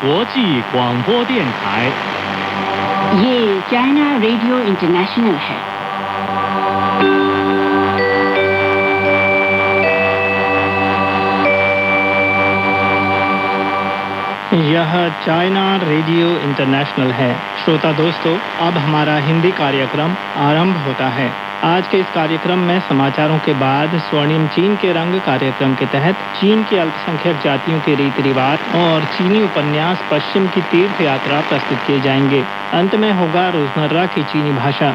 国际广播电台。 ये China radio international है। यह चाइना रेडियो इंटरनेशनल है। श्रोता दोस्तों, अब हमारा हिंदी कार्यक्रम आरंभ होता है। आज के इस कार्यक्रम में समाचारों के बाद स्वर्णिम चीन के रंग कार्यक्रम के तहत चीन की अल्पसंख्यक जातियों के रीति रिवाज और चीनी उपन्यास पश्चिम की तीर्थ यात्रा प्रस्तुत किए जाएंगे। अंत में होगा रोजमर्रा की चीनी भाषा।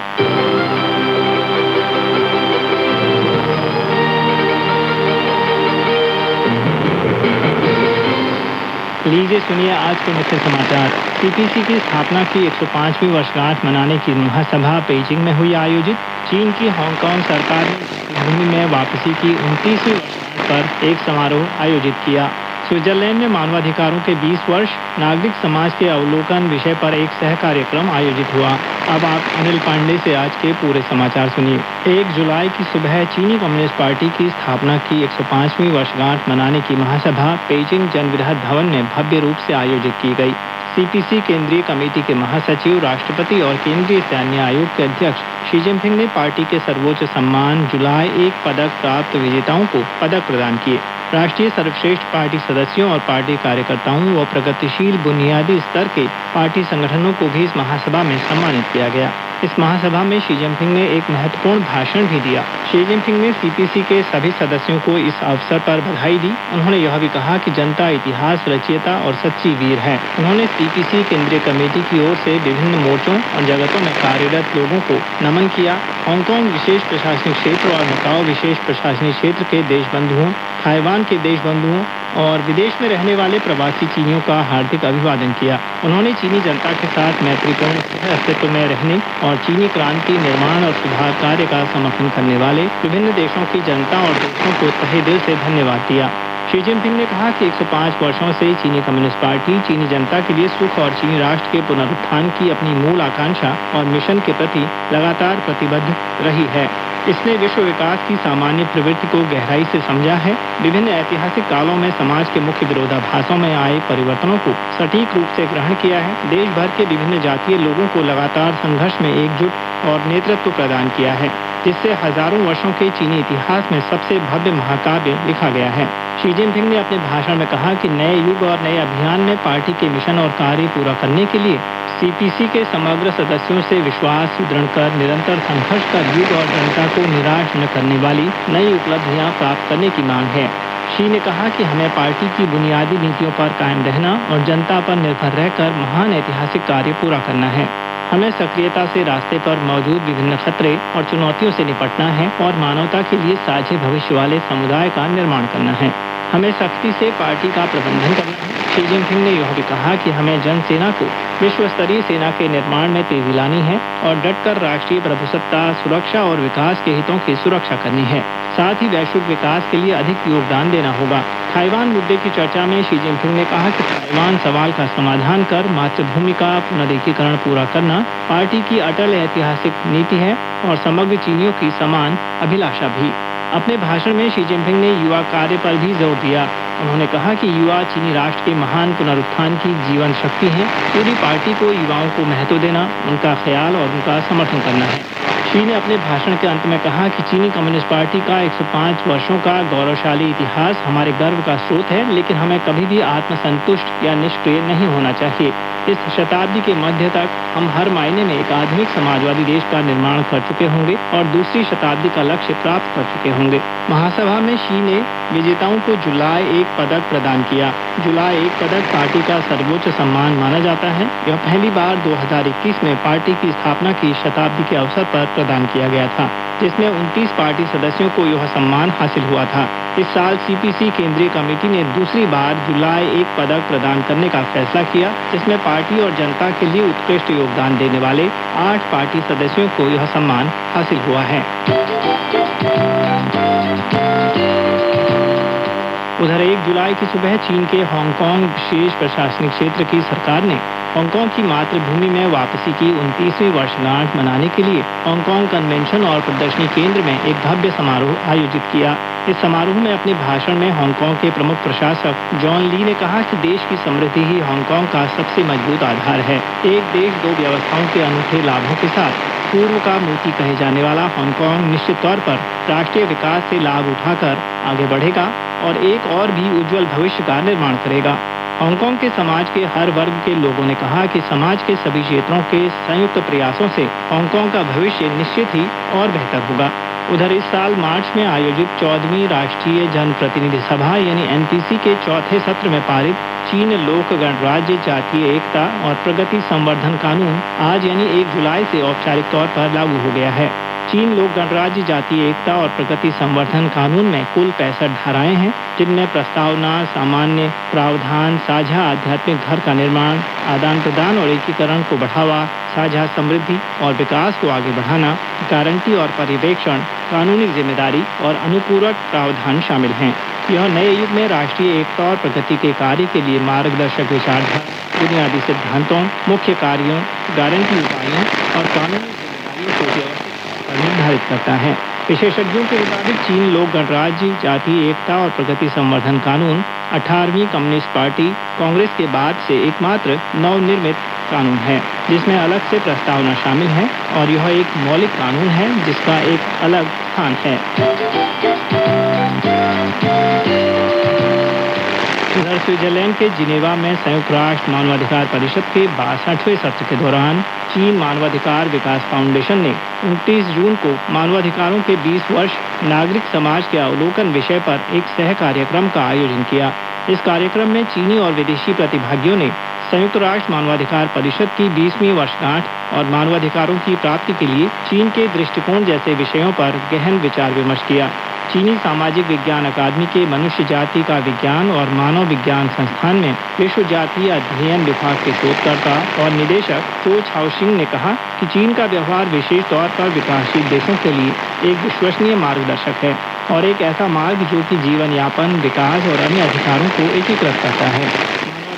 लीजिए सुनिए आज के मुख्य समाचार। सीपीसी की स्थापना की 105वीं वर्षगांठ मनाने की महासभा बीजिंग में हुई आयोजित। चीन की हांगकांग सरकार ने भूमि में वापसी की 29वीं वर्षगांठ पर एक समारोह आयोजित किया। स्विट्जरलैंड में मानवाधिकारों के 20 वर्ष नागरिक समाज के अवलोकन विषय पर एक सह कार्यक्रम आयोजित हुआ। अब आप अनिल पांडे से आज के पूरे समाचार सुनिए। 1 जुलाई की सुबह चीनी कम्युनिस्ट पार्टी की स्थापना की 105वीं वर्षगांठ मनाने की महासभा बीजिंग जनविरहत भवन में भव्य रूप से आयोजित की गई। सीपीसी केंद्रीय कमेटी के महासचिव, राष्ट्रपति और केंद्रीय सैन्य आयोग के अध्यक्ष शी जिनपिंग ने पार्टी के सर्वोच्च सम्मान जुलाई 1 पदक प्राप्त विजेताओं को पदक प्रदान किए। राष्ट्रीय सर्वश्रेष्ठ पार्टी सदस्यों और पार्टी कार्यकर्ताओं व प्रगतिशील बुनियादी स्तर के पार्टी संगठनों को भी इस महासभा में सम्मानित किया गया। इस महासभा में शी जिनपिंग ने एक महत्वपूर्ण भाषण भी दिया। शी जिनपिंग ने सीपीसी के सभी सदस्यों को इस अवसर पर बधाई दी। उन्होंने यह भी कहा कि जनता इतिहास रचयिता और सच्ची वीर है। उन्होंने सीपीसी केंद्रीय कमेटी की ओर से विभिन्न मोर्चों और जगतों में कार्यरत लोगों को नमन किया। हांगकांग विशेष प्रशासनिक क्षेत्र और मकाओ विशेष प्रशासनिक क्षेत्र के देशबंधुओं, ताइवान के देशबंधुओं और विदेश में रहने वाले प्रवासी चीनियों का हार्दिक अभिवादन किया। उन्होंने चीनी जनता के साथ मैत्रीपूर्ण अस्तित्व में रहने और चीनी क्रांति निर्माण और सुधार कार्य का समर्थन करने वाले विभिन्न देशों की जनता और दोस्तों को तहे दिल से धन्यवाद दिया। शी जिनपिंग ने कहा कि 105 वर्षों से चीनी कम्युनिस्ट पार्टी चीनी जनता के लिए सुख और चीनी राष्ट्र के पुनरुत्थान की अपनी मूल आकांक्षा और मिशन के प्रति लगातार प्रतिबद्ध रही है। इसने विश्व विकास की सामान्य प्रवृत्ति को गहराई से समझा है। विभिन्न ऐतिहासिक कालों में समाज के मुख्य विरोधाभासों में आए परिवर्तनों को सटीक रूप से ग्रहण किया है। देश भर के विभिन्न जातीय लोगों को लगातार संघर्ष में एकजुट और नेतृत्व प्रदान किया है, जिससे हजारों वर्षों के चीनी इतिहास में सबसे भव्य महाकाव्य लिखा गया है। शी जिनपिंग ने अपने भाषण में कहा कि नए युग और नए अभियान में पार्टी के मिशन और कार्य पूरा करने के लिए सीपीसी के समग्र सदस्यों से विश्वास सुदृढ़ कर निरंतर संघर्ष कर युग और जनता को निराश न करने वाली नई उपलब्धियां प्राप्त करने की मांग है। शी ने कहा कि हमें पार्टी की बुनियादी नीतियों पर कायम रहना और जनता पर निर्भर रहकर महान ऐतिहासिक कार्य पूरा करना है। हमें सक्रियता से रास्ते पर मौजूद विभिन्न खतरे और चुनौतियों से निपटना है और मानवता के लिए साझे भविष्य वाले समुदाय का निर्माण करना है। हमें सख्ती से पार्टी का प्रबंधन करना है। शी जिनपिंग ने यह भी कहा कि हमें जनसेना को विश्व स्तरीय सेना के निर्माण में तेजी लानी है और डटकर राष्ट्रीय प्रभुसत्ता, सुरक्षा और विकास के हितों की सुरक्षा करनी है। साथ ही वैश्विक विकास के लिए अधिक योगदान देना होगा। ताइवान मुद्दे की चर्चा में शी जिनपिंग ने कहा कि ताइवान सवाल का समाधान कर मातृभूमि का पुनरीकीकरण पूरा करना पार्टी की अटल ऐतिहासिक नीति है और समग्र चीनियों की समान अभिलाषा भी। अपने भाषण में शी जिनपिंग ने युवा कार्य पर भी जोर दिया। उन्होंने कहा कि युवा चीनी राष्ट्र के महान पुनरुत्थान की जीवन शक्ति है। पूरी पार्टी को युवाओं को महत्व देना, उनका ख्याल और उनका समर्थन करना है। शी ने अपने भाषण के अंत में कहा कि चीनी कम्युनिस्ट पार्टी का 105 वर्षों का गौरवशाली इतिहास हमारे गर्व का स्रोत है, लेकिन हमें कभी भी आत्मसंतुष्ट या निष्क्रिय नहीं होना चाहिए। इस शताब्दी के मध्य तक हम हर मायने में एक आधुनिक समाजवादी देश का निर्माण कर चुके होंगे और दूसरी शताब्दी का लक्ष्य प्राप्त कर चुके होंगे। महासभा में शी ने विजेताओं को जुलाई 1 पदक प्रदान किया। जुलाई 1 पदक पार्टी का सर्वोच्च सम्मान माना जाता है। यह पहली बार 2021 में पार्टी की स्थापना की शताब्दी के अवसर पर प्रदान किया गया था, जिसमें 29 पार्टी सदस्यों को यह सम्मान हासिल हुआ था। इस साल सीपीसी केंद्रीय कमेटी ने दूसरी बार जुलाई 1 पदक प्रदान करने का फैसला किया, जिसमें पार्टी और जनता के लिए उत्कृष्ट योगदान देने वाले 8 पार्टी सदस्यों को यह सम्मान हासिल हुआ है। उधर 1 जुलाई की सुबह चीन के हांगकांग विशेष प्रशासनिक क्षेत्र की सरकार ने हांगकांग की मातृभूमि में वापसी की 29वीं वर्षगांठ मनाने के लिए हांगकांग कन्वेंशन और प्रदर्शनी केंद्र में एक भव्य समारोह आयोजित किया। इस समारोह में अपने भाषण में हांगकांग के प्रमुख प्रशासक जॉन ली ने कहा कि देश की समृद्धि ही हांगकांग का सबसे मजबूत आधार है। एक देश दो व्यवस्थाओं के अनूठे लाभों के साथ पूर्व का मोती कहे जाने वाला हांगकांग निश्चित तौर पर राष्ट्रीय विकास से लाभ उठाकर आगे बढ़ेगा और एक और भी उज्जवल भविष्य का निर्माण करेगा। हांगकांग के समाज के हर वर्ग के लोगों ने कहा कि समाज के सभी क्षेत्रों के संयुक्त प्रयासों से हांगकांग का भविष्य निश्चित ही और बेहतर होगा। उधर इस साल मार्च में आयोजित 14वीं राष्ट्रीय जनप्रतिनिधि सभा यानी एनपीसी के चौथे सत्र में पारित चीन लोक गणराज्य जातीय एकता और प्रगति संवर्धन कानून आज यानी 1 जुलाई से औपचारिक तौर पर लागू हो गया है। चीन लोक गणराज्य जातीय एकता और प्रगति संवर्धन कानून में कुल 65 धाराएं हैं, जिनमें प्रस्तावना, सामान्य प्रावधान, साझा आध्यात्मिक घर का निर्माण, आदान प्रदान और एकीकरण को बढ़ावा, साझा समृद्धि और विकास को आगे बढ़ाना, गारंटी और पर्यवेक्षण, कानूनी जिम्मेदारी और अनुपूरक प्रावधान शामिल हैं। यह नए युग में राष्ट्रीय एकता और प्रगति के कार्य के लिए मार्गदर्शक विचारधारा, बुनियादी सिद्धांतों, मुख्य कार्यों, गारंटी उपायों और कानूनी जिम्मेदारियों को व्यवस्थित निर्धारित करता है। विशेषज्ञों के मुताबिक चीन लोक गणराज्य जातीय एकता और प्रगति संवर्धन कानून 18वीं कम्युनिस्ट पार्टी कांग्रेस के बाद से एकमात्र नवनिर्मित कानून है जिसमें अलग से प्रस्तावना शामिल है और यह एक मौलिक कानून है जिसका एक अलग स्थान है। उधर स्विट्जरलैंड के जिनेवा में संयुक्त राष्ट्र मानवाधिकार परिषद के 62वें सत्र के दौरान चीन मानवाधिकार विकास फाउंडेशन ने 29 जून को मानवाधिकारों के 20 वर्ष नागरिक समाज के अवलोकन विषय पर एक सह कार्यक्रम का आयोजन किया। इस कार्यक्रम में चीनी और विदेशी प्रतिभागियों ने संयुक्त राष्ट्र मानवाधिकार परिषद की 20वीं वर्षगांठ और मानवाधिकारों की प्राप्ति के लिए चीन के दृष्टिकोण जैसे विषयों पर गहन विचार विमर्श किया। चीनी सामाजिक विज्ञान अकादमी के मनुष्य जाति का विज्ञान और मानव विज्ञान संस्थान में विश्व जातीय अध्ययन विभाग के शोधकर्ता और निदेशक चो छाओशिंग ने कहा कि चीन का व्यवहार विशेष तौर पर विकासशील देशों के लिए एक विश्वसनीय मार्गदर्शक है और एक ऐसा मार्ग जो कि जीवन यापन, विकास और अन्य अधिकारों को एकीकृत करता है।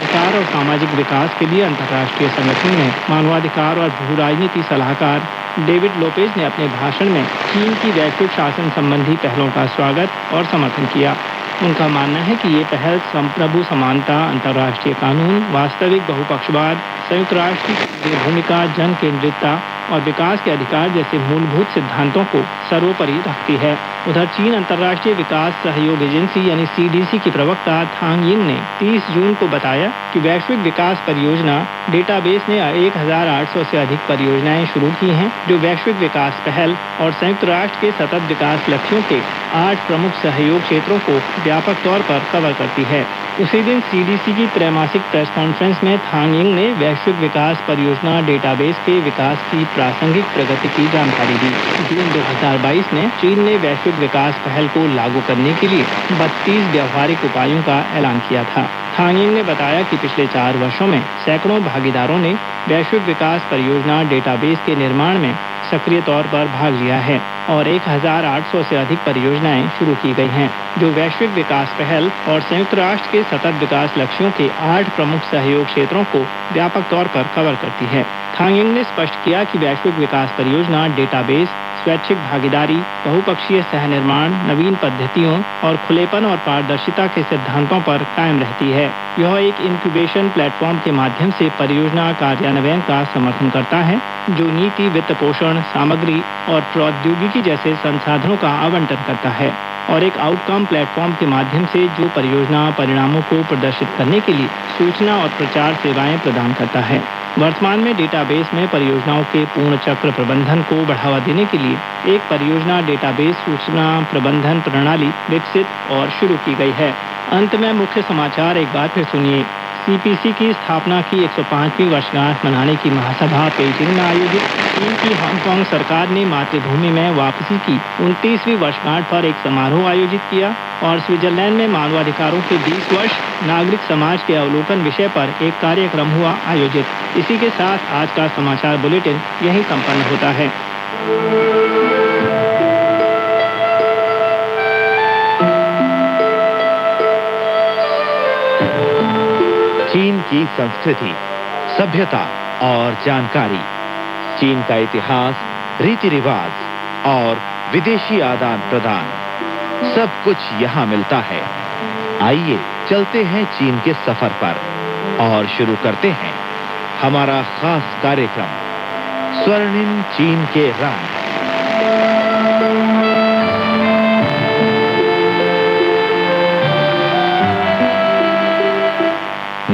मानवाधिकार और सामाजिक विकास के लिए अंतर्राष्ट्रीय संगठन में मानवाधिकार और भू राजनीति सलाहकार डेविड लोपेज ने अपने भाषण में चीन की वैश्विक शासन संबंधी पहलों का स्वागत और समर्थन किया। उनका मानना है कि ये पहल संप्रभु समानता, अंतर्राष्ट्रीय कानून, वास्तविक बहुपक्षवाद, संयुक्त राष्ट्र की भूमिका, जन केंद्रितता और विकास के अधिकार जैसे मूलभूत सिद्धांतों को सर्वोपरि रखती है। उधर चीन अंतर्राष्ट्रीय विकास सहयोग एजेंसी यानी सीडीसी की प्रवक्ता थांग यिंग ने 30 जून को बताया कि वैश्विक विकास परियोजना डेटाबेस ने 1800 से अधिक परियोजनाएं शुरू की हैं जो वैश्विक विकास पहल और संयुक्त राष्ट्र के सतत विकास लक्ष्यों के 8 प्रमुख सहयोग क्षेत्रों को व्यापक तौर पर कवर करती है। उसी दिन सीडीसी की त्रैमासिक प्रेस कॉन्फ्रेंस में थांग यिंग ने वैश्विक विकास परियोजना डेटाबेस के विकास की प्रासंगिक प्रगति की जानकारी दी। जून 2022 में चीन ने वैश्विक विकास पहल को लागू करने के लिए 32 व्यावहारिक उपायों का ऐलान किया था। थांग यिंग ने बताया कि पिछले 4 वर्षों में सैकड़ों भागीदारों ने वैश्विक विकास परियोजना डेटाबेस के निर्माण में सक्रिय तौर पर भाग लिया है और 1800 से अधिक परियोजनाएं शुरू की गई हैं जो वैश्विक विकास पहल और संयुक्त राष्ट्र के सतत विकास लक्ष्यों के 8 प्रमुख सहयोग क्षेत्रों को व्यापक तौर पर कवर करती है। थांग यिंग ने स्पष्ट किया कि वैश्विक विकास परियोजना डेटाबेस स्वैच्छिक भागीदारी, बहुपक्षीय सह निर्माण, नवीन पद्धतियों और खुलेपन और पारदर्शिता के सिद्धांतों पर कायम रहती है। यह एक इंक्यूबेशन प्लेटफॉर्म के माध्यम से परियोजना कार्यान्वयन का समर्थन करता है जो नीति, वित्त पोषण, सामग्री और प्रौद्योगिकी जैसे संसाधनों का आवंटन करता है और एक आउटकम प्लेटफॉर्म के माध्यम से जो परियोजना परिणामों को प्रदर्शित करने के लिए सूचना और प्रचार सेवाएं प्रदान करता है। वर्तमान में डेटाबेस में परियोजनाओं के पूर्ण चक्र प्रबंधन को बढ़ावा देने के लिए एक परियोजना डेटाबेस सूचना प्रबंधन प्रणाली विकसित और शुरू की गई है। अंत में मुख्य समाचार एक बार फिर सुनिए। सीपीसी की स्थापना की 105वीं वर्षगांठ मनाने की महासभा पेइचिंग में आयोजित। चीन की हांगकांग सरकार ने मातृभूमि में वापसी की 29वीं वर्षगांठ पर एक समारोह आयोजित किया और स्विट्जरलैंड में मानवाधिकारों के 20 वर्ष नागरिक समाज के अवलोकन विषय पर एक कार्यक्रम हुआ आयोजित। इसी के साथ आज का समाचार बुलेटिन यहीं संपन्न होता है। चीन की संस्कृति, सभ्यता और जानकारी, चीन का इतिहास, रीति रिवाज और विदेशी आदान प्रदान, सब कुछ यहाँ मिलता है। आइए चलते हैं चीन के सफर पर और शुरू करते हैं हमारा खास कार्यक्रम स्वर्णिम चीन के रंग।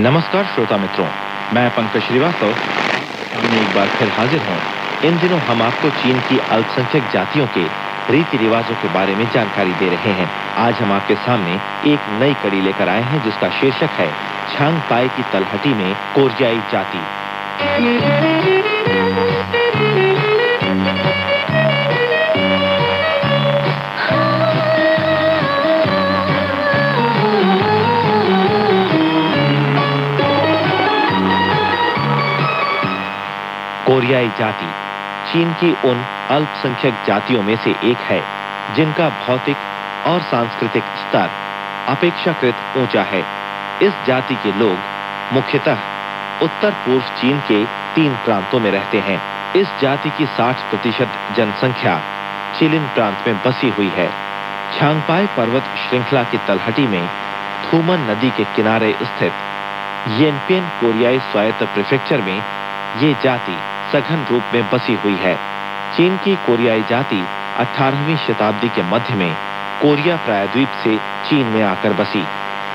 नमस्कार श्रोता मित्रों, मैं पंकज श्रीवास्तव सामने एक बार फिर हाजिर हूँ। इन दिनों हम आपको चीन की अल्पसंख्यक जातियों के रीति रिवाजों के बारे में जानकारी दे रहे हैं। आज हम आपके सामने एक नई कड़ी लेकर आए हैं जिसका शीर्षक है छांगपाई की तलहटी में कोरियाई जाति। कोरियाई जाति चीन की उन अल्पसंख्यक जातियों में से एक है जिनका भौतिक और सांस्कृतिक स्तर अपेक्षाकृत ऊंचा है। इस जाति के लोग मुख्यतः उत्तर पूर्व चीन के 3 प्रांतों में रहते हैं। इस जाति की 60% जनसंख्या चिलिन प्रांत में बसी हुई है। छांगपाई पर्वत श्रृंखला की तलहटी में थूमन नदी के किनारे स्थित येनपियन कोरियाई स्वायत्त प्रीफेक्चर में ये जाति सघन रूप में बसी हुई है। चीन की कोरियाई जाति 18वीं शताब्दी के मध्य में कोरिया प्रायद्वीप से चीन में आकर बसी।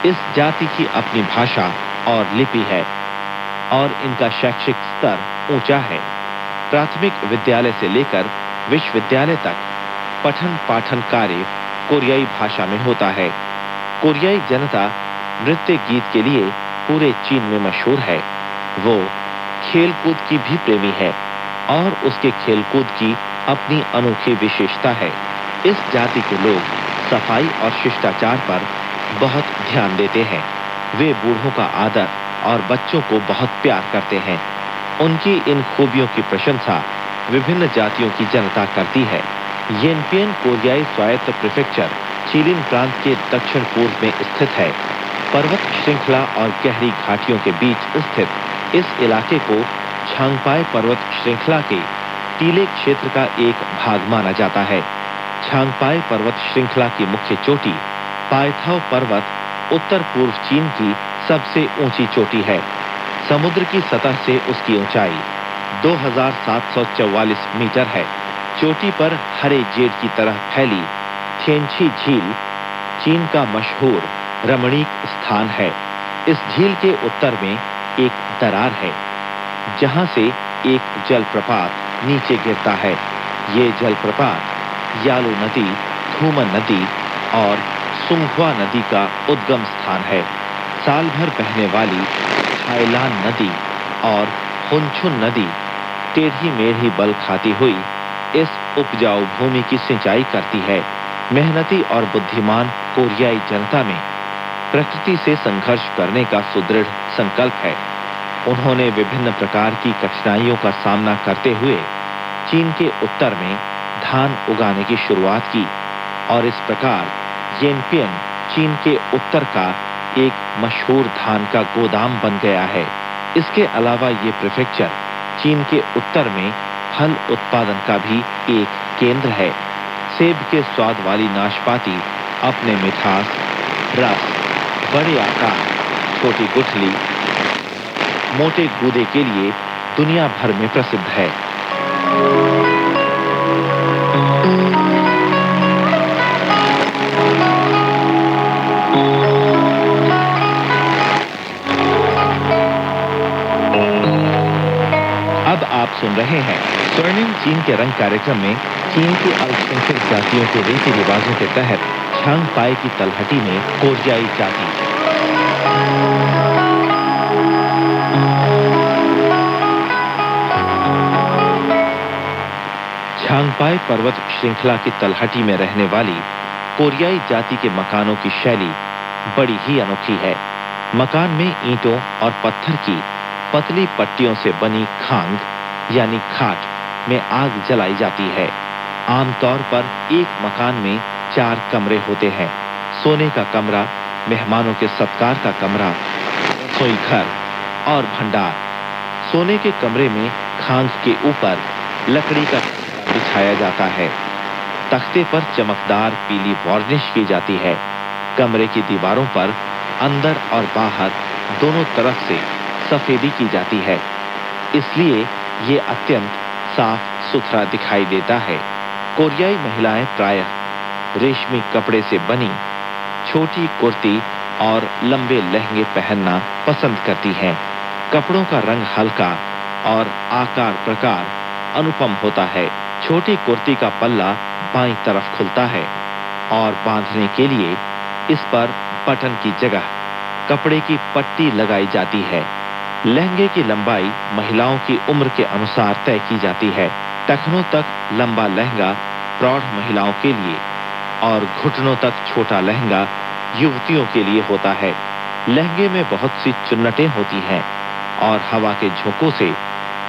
इस जाति की अपनी भाषा और लिपि है और इनका शैक्षिक स्तर ऊंचा है। प्राथमिक विद्यालय से लेकर विश्वविद्यालय तक पठन पाठन कार्य कोरियाई भाषा में होता है। कोरियाई जनता नृत्य गीत के लिए पूरे चीन में मशहूर है। वो खेलकूद की भी प्रेमी है और उसके खेलकूद की अपनी अनोखी विशेषता है। इस जाति के लोग सफाई और शिष्टाचार पर बहुत ध्यान देते हैं। वे बूढ़ों का आदर और बच्चों को बहुत प्यार करते हैं। उनकी इन खूबियों की प्रशंसा विभिन्न जातियों की जनता करती है। येनपियन कोरियाई स्वायत्त प्रीफेक्चर चिलिन प्रांत के दक्षिण पूर्व में स्थित है। पर्वत श्रृंखला और गहरी घाटियों के बीच स्थित इस इलाके को छांगपाई पर्वत श्रृंखला के टीले क्षेत्र का एक भाग माना जाता है। छांगपाई पर्वत श्रृंखला की मुख्य चोटी पायथाओ पर्वत उत्तर पूर्व चीन की सबसे ऊंची चोटी है। समुद्र की सतह से उसकी ऊंचाई 2744 मीटर है। चोटी पर हरे जेड की तरह फैली थिएनछी झील चीन का मशहूर रमणीक स्थान है। इस झील के उत्तर में एक दरार है जहां से एक जलप्रपात नीचे गिरता है। ये जलप्रपात यालू नदी, थूमन नदी और सुंगह्वा नदी का उद्गम स्थान है। साल भर बहने वाली हाइलान नदी और हुनछुन नदी टेढ़ी मेढ़ी बल खाती हुई इस उपजाऊ भूमि की सिंचाई करती है। मेहनती और बुद्धिमान कोरियाई जनता में प्रकृति से संघर्ष करने का सुदृढ़ संकल्प है। उन्होंने विभिन्न प्रकार की कठिनाइयों का सामना करते हुए चीन के उत्तर में धान उगाने की शुरुआत की और इस प्रकार येनपियन चीन के उत्तर का एक मशहूर धान का गोदाम बन गया है। इसके अलावा ये प्रीफेक्चर चीन के उत्तर में फल उत्पादन का भी एक केंद्र है। सेब के स्वाद वाली नाशपाती अपने मिठास, रस, बड़े आकार, छोटी गुठली, मोटे गूदे के लिए दुनिया भर में प्रसिद्ध है। अब आप सुन रहे हैं स्वर्णिम चीन के रंग कार्यक्रम में चीन की अल्पसंख्यक जातियों के रीति रिवाजों के तहत छांगपाई की तलहटी में कोरियाई जाति। छांगपाई पर्वत श्रृंखला की तलहटी में रहने वाली कोरियाई जाति के मकानों की शैली बड़ी ही अनोखी है। मकान में ईंटों और पत्थर की पतली पट्टियों से बनी खांग यानी खाट में आग जलाई जाती है। आमतौर पर एक मकान में 4 कमरे होते हैं। सोने का कमरा, मेहमानों के सत्कार का कमरा, रसोई घर और भंडार। सोने के कमरे में खांग के ऊपर लकड़ी का बिछाया जाता है। तख्ते पर चमकदार पीली वार्निश की जाती है। कमरे की दीवारों पर अंदर और बाहर दोनों तरफ से सफेदी की जाती है, इसलिए ये अत्यंत साफ सुथरा दिखाई देता है। कोरियाई महिलाएं प्रायः रेशमी कपड़े से बनी छोटी कुर्ती और लंबे लहंगे पहनना पसंद करती हैं। कपड़ों का रंग हल्का और आकार प्रकार अनुपम होता है। छोटी कुर्ती का पल्ला बाईं तरफ खुलता है और बांधने के लिए इस पर बटन की जगह कपड़े की पट्टी लगाई जाती है। लहंगे की लंबाई महिलाओं की उम्र के अनुसार तय की जाती है। टखनों तक लंबा लहंगा प्रौढ़ महिलाओं के लिए और घुटनों तक छोटा लहंगा युवतियों के लिए होता है। लहंगे में बहुत सी चुन्नटें होती हैं और हवा के झोंकों से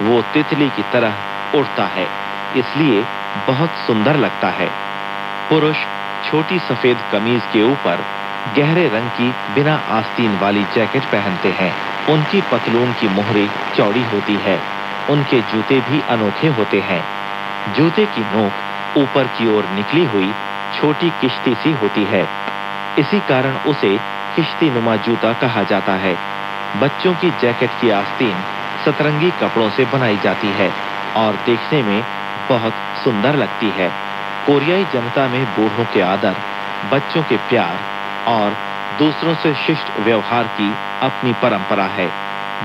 वो तितली की तरह उड़ता है, इसलिए बहुत सुंदर लगता है। पुरुष छोटी सफेद कमीज के ऊपर गहरे रंग की बिना आस्तीन वाली जैकेट पहनते हैं। उनकी पतलून की मोहरे चौड़ी होती है। उनके जूते भी अनोखे होते हैं। जूते की नोक ऊपर की ओर निकली हुई छोटी किश्ती सी होती है, इसी कारण उसे किश्ती नुमा जूता कहा जाता है। बच्चों की जैकेट की आस्तीन सतरंगी कपड़ों से बनाई जाती है और देखने में बहुत सुंदर लगती है। कोरियाई जनता में बूढ़ों के आदर, बच्चों के प्यार और दूसरों से शिष्ट व्यवहार की अपनी परंपरा है।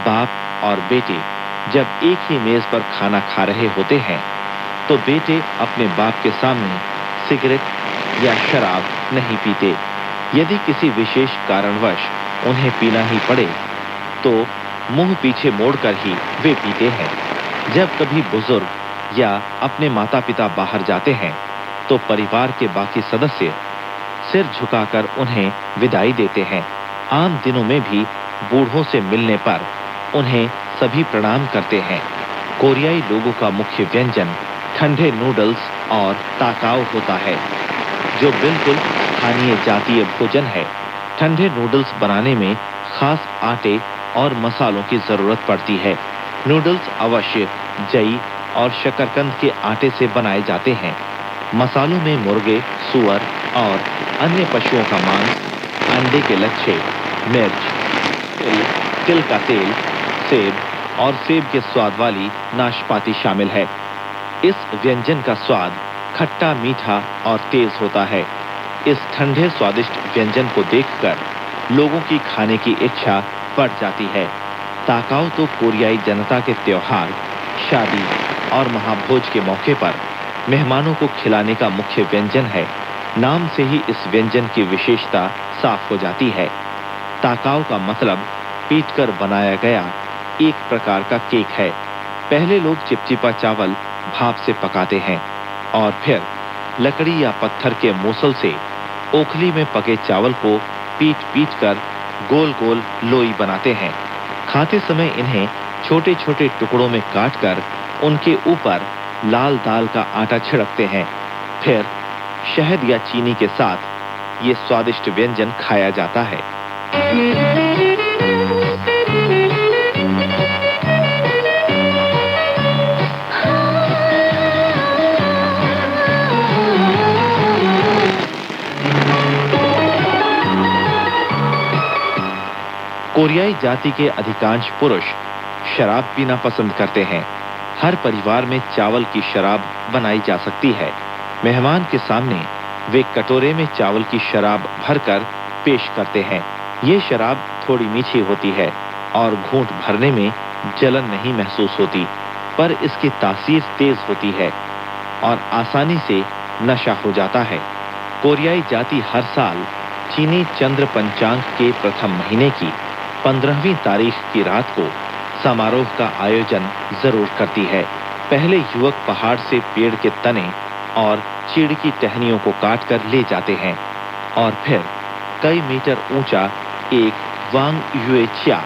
बाप और बेटे जब एक ही मेज पर खाना खा रहे होते हैं तो बेटे अपने बाप के सामने सिगरेट या शराब नहीं पीते। यदि किसी विशेष कारणवश उन्हें पीना ही पड़े तो मुंह पीछे मोड़कर ही वे पीते हैं। जब कभी बुजुर्ग या अपने माता पिता बाहर जाते हैं तो परिवार के बाकी सदस्य सिर झुकाकर उन्हें विदाई देते हैं। आम दिनों में भी बूढ़ों से मिलने पर उन्हें सभी प्रणाम करते हैं। कोरियाई लोगों का मुख्य व्यंजन ठंडे नूडल्स और ताकाओ होता है, जो बिल्कुल स्थानीय जातीय भोजन है। ठंडे नूडल्स बनाने में खास आटे और मसालों की जरूरत पड़ती है। नूडल्स अवश्य जई और शकरकंद के आटे से बनाए जाते हैं। मसालों में मुर्गे, सुअर और अन्य पशुओं का मांस, अंडे के लच्छे, मिर्च, तिल का तेल, सेब और सेब के स्वाद वाली नाशपाती शामिल है। इस व्यंजन का स्वाद खट्टा, मीठा और तेज होता है। इस ठंडे स्वादिष्ट व्यंजन को देखकर लोगों की खाने की इच्छा बढ़ जाती है। ताकाओ तो कोरियाई जनता के त्योहार, शादी और महाभोज के मौके पर मेहमानों को खिलाने का मुख्य व्यंजन है। नाम से ही इस व्यंजन की विशेषता साफ हो जाती है। ताकाओ का मतलब पीटकर बनाया गया एक प्रकार का केक है। पहले लोग चिपचिपा चावल भाप से पकाते हैं और फिर लकड़ी या पत्थर के मूसल से ओखली में पके चावल को पीट कर गोल गोल लोई बनाते हैं। खाते समय इन्हें छोटे छोटे टुकड़ों में काटकर उनके ऊपर लाल दाल का आटा छिड़कते हैं। फिर शहद या चीनी के साथ ये स्वादिष्ट व्यंजन खाया जाता है। कोरियाई जाति के अधिकांश पुरुष शराब पीना पसंद करते हैं। हर परिवार में चावल की शराब बनाई जा सकती है। मेहमान के सामने वे कटोरे में चावल की शराब भरकर पेश करते हैं। ये शराब थोड़ी मीठी होती है और घूंट भरने में जलन नहीं महसूस होती, पर इसकी तासीर तेज होती है और आसानी से नशा हो जाता है। कोरियाई जाति हर साल चीनी चंद्र पंचांग के प्रथम महीने की 15वीं तारीख की रात को समारोह का आयोजन जरूर करती है। पहले युवक पहाड़ से पेड़ के तने और चीड़ की टहनियों को काटकर ले जाते हैं और फिर कई मीटर ऊंचा एक वांग युएचिया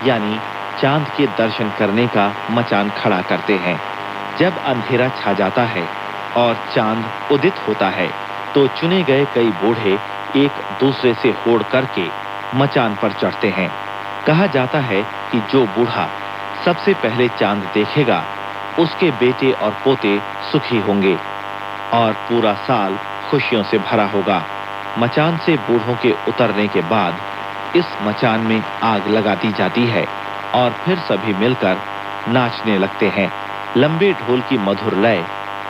यानी चांद के दर्शन करने का मचान खड़ा करते हैं। जब अंधेरा छा जाता है और चांद उदित होता है तो चुने गए कई बूढ़े एक दूसरे से होड़ करके मचान पर चढ़ते हैं। कहा जाता है कि जो बूढ़ा सबसे पहले चांद देखेगा उसके बेटे और पोते सुखी होंगे और पूरा साल खुशियों से भरा होगा। मचान से बूढ़ों के उतरने के बाद इस मचान में आग लगा दी जाती है और फिर सभी मिलकर नाचने लगते हैं। लंबे ढोल की मधुर लय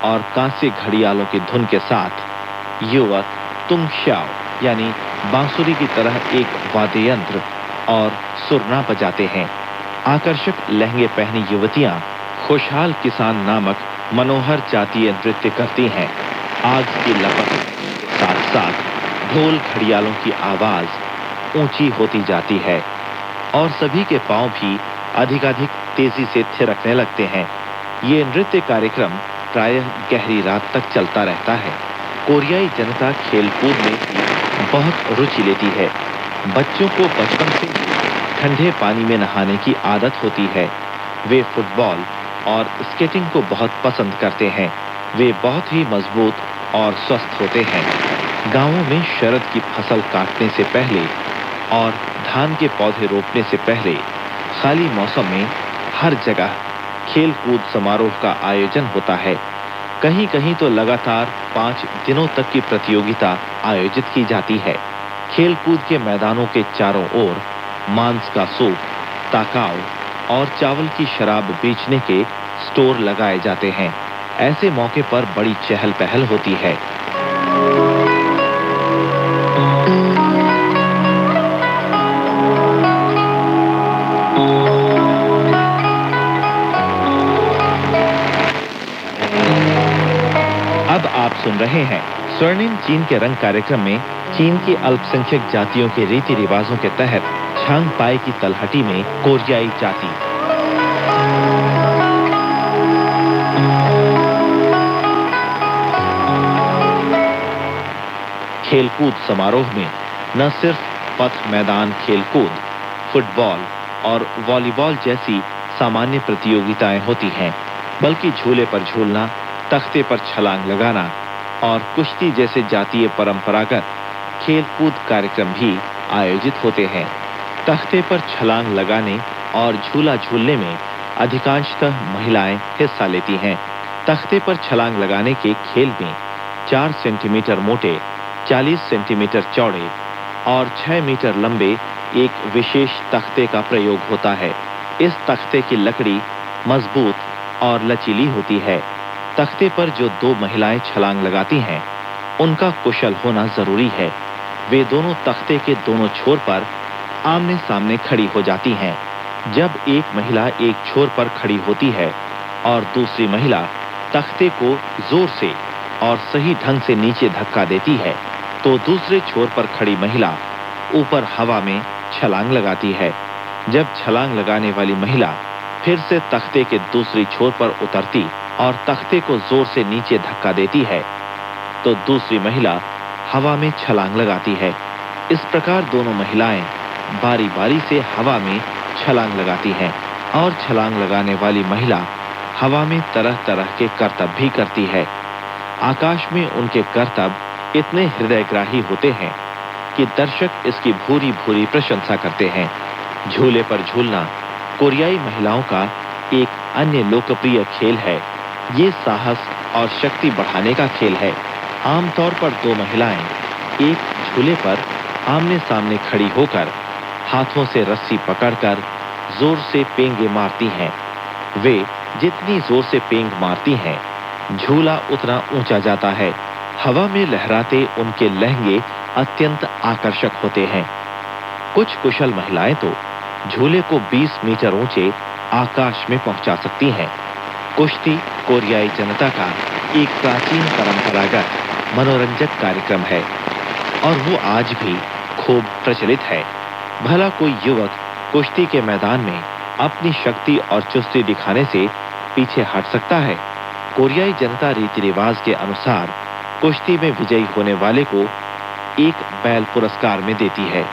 और कांसे घड़ियालों की धुन के साथ युवक तुंगश्याओ यानी बांसुरी की तरह एक वाद्य यंत्र और सुरना बजाते हैं। आकर्षक लहंगे पहनी युवतियां खुशहाल किसान नामक मनोहर जातीय नृत्य करती हैं। आग की लपट के साथ साथ ढोल घड़ियालों की आवाज ऊंची होती जाती है और सभी के पांव भी अधिकाधिक तेजी से थिरकने लगते हैं। ये नृत्य कार्यक्रम प्रायः गहरी रात तक चलता रहता है। कोरियाई जनता खेलकूद में बहुत रुचि लेती है। बच्चों को बचपन से ठंडे पानी में नहाने की आदत होती है। वे फुटबॉल और स्केटिंग को बहुत पसंद करते हैं। वे बहुत ही मजबूत और स्वस्थ होते हैं। गांवों में शरद की फसल काटने से पहले और धान के पौधे रोपने से पहले खाली मौसम में हर जगह खेल कूद समारोह का आयोजन होता है। कहीं कहीं तो लगातार 5 दिनों तक की प्रतियोगिता आयोजित की जाती है। खेल कूद के मैदानों के चारों ओर मांस का सूप, ताकाओ और चावल की शराब बेचने के स्टोर लगाए जाते हैं। ऐसे मौके पर बड़ी चहल पहल होती है। अब आप सुन रहे हैं स्वर्णिम चीन के रंग कार्यक्रम में चीन की अल्पसंख्यक जातियों के रीति रिवाजों के तहत छांगपाई की तलहटी में कोरियाई जाति। खेलकूद समारोह में न सिर्फ पथ मैदान खेलकूद, फुटबॉल और वॉलीबॉल जैसी सामान्य प्रतियोगिताएं होती हैं, बल्कि झूले पर झूलना, तख्ते पर छलांग लगाना और कुश्ती जैसे जातीय परंपरागत खेलकूद कार्यक्रम भी आयोजित होते हैं। तख्ते पर छलांग लगाने और झूला झूलने में अधिकांशतः महिलाएं हिस्सा लेती हैं। तख्ते पर छलांग लगाने के खेल में 4 सेंटीमीटर मोटे, 40 सेंटीमीटर चौड़े और 6 मीटर लंबे एक विशेष तख्ते का प्रयोग होता है। इस तख्ते की लकड़ी मजबूत और लचीली होती है। तख्ते पर जो 2 महिलाएं छलांग लगाती हैं, उनका कुशल होना जरूरी है। वे दोनों तख्ते के दोनों छोर पर आमने सामने खड़ी हो जाती हैं। जब एक महिला एक छोर पर खड़ी होती है और दूसरी महिला तख्ते को जोर से और सही ढंग से नीचे धक्का देती है, तो दूसरे छोर पर खड़ी महिला ऊपर हवा में छलांग लगाती है। जब छलांग लगाने वाली महिला फिर से तख्ते के दूसरी छोर पर उतरती और तख्ते को जोर से नीचे धक्का देती है, तो दूसरी महिला हवा में छलांग लगाती है। इस प्रकार दोनों महिलाएं बारी बारी से हवा में छलांग लगाती हैं और छलांग लगाने वाली महिला हवा में तरह तरह के करतब भी करती है। आकाश में उनके करतब इतने हृदयग्राही होते हैं कि दर्शक इसकी भूरी भूरी प्रशंसा करते हैं। झूले पर झूलना कोरियाई महिलाओं का एक अन्य लोकप्रिय खेल है। ये साहस और शक्ति बढ़ाने का खेल है। आमतौर पर 2 महिलाएं एक झूले पर आमने सामने खड़ी होकर हाथों से रस्सी पकड़कर जोर से पेंगे मारती हैं। वे जितनी जोर से पेंग मारती हैं, झूला उतना ऊंचा जाता है। हवा में लहराते उनके लहंगे अत्यंत आकर्षक होते हैं। कुछ कुशल महिलाएं तो झूले को 20 मीटर ऊंचे आकाश में पहुंचा सकती हैं। कुश्ती कोरियाई जनता का एक प्राचीन परंपरागत मनोरंजक कार्यक्रम है और वो आज भी खूब प्रचलित है। भला कोई युवक कुश्ती के मैदान में अपनी शक्ति और चुस्ती दिखाने से पीछे हट सकता है? कोरियाई जनता रीति रिवाज के अनुसार कुश्ती में विजयी होने वाले को एक बैल पुरस्कार में देती है।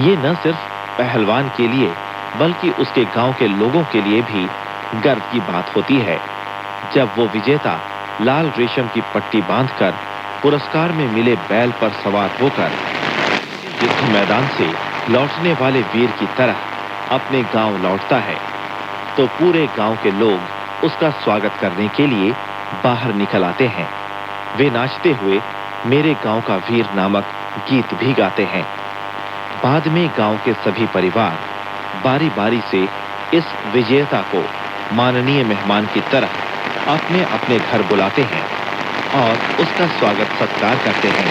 ये न सिर्फ पहलवान के लिए बल्कि उसके गांव के लोगों के लिए भी गर्व की बात होती है। जब वो विजेता लाल रेशम की पट्टी बांधकर पुरस्कार में मिले बैल पर सवार होकर युद्ध मैदान से लौटने वाले वीर की तरह अपने गांव लौटता है, तो पूरे गांव के लोग उसका स्वागत करने के लिए बाहर निकल आते हैं। वे नाचते हुए मेरे गांव का वीर नामक गीत भी गाते हैं। बाद में गांव के सभी परिवार बारी बारी से इस विजेता को माननीय मेहमान की तरह अपने अपने घर बुलाते हैं और उसका स्वागत सत्कार करते हैं।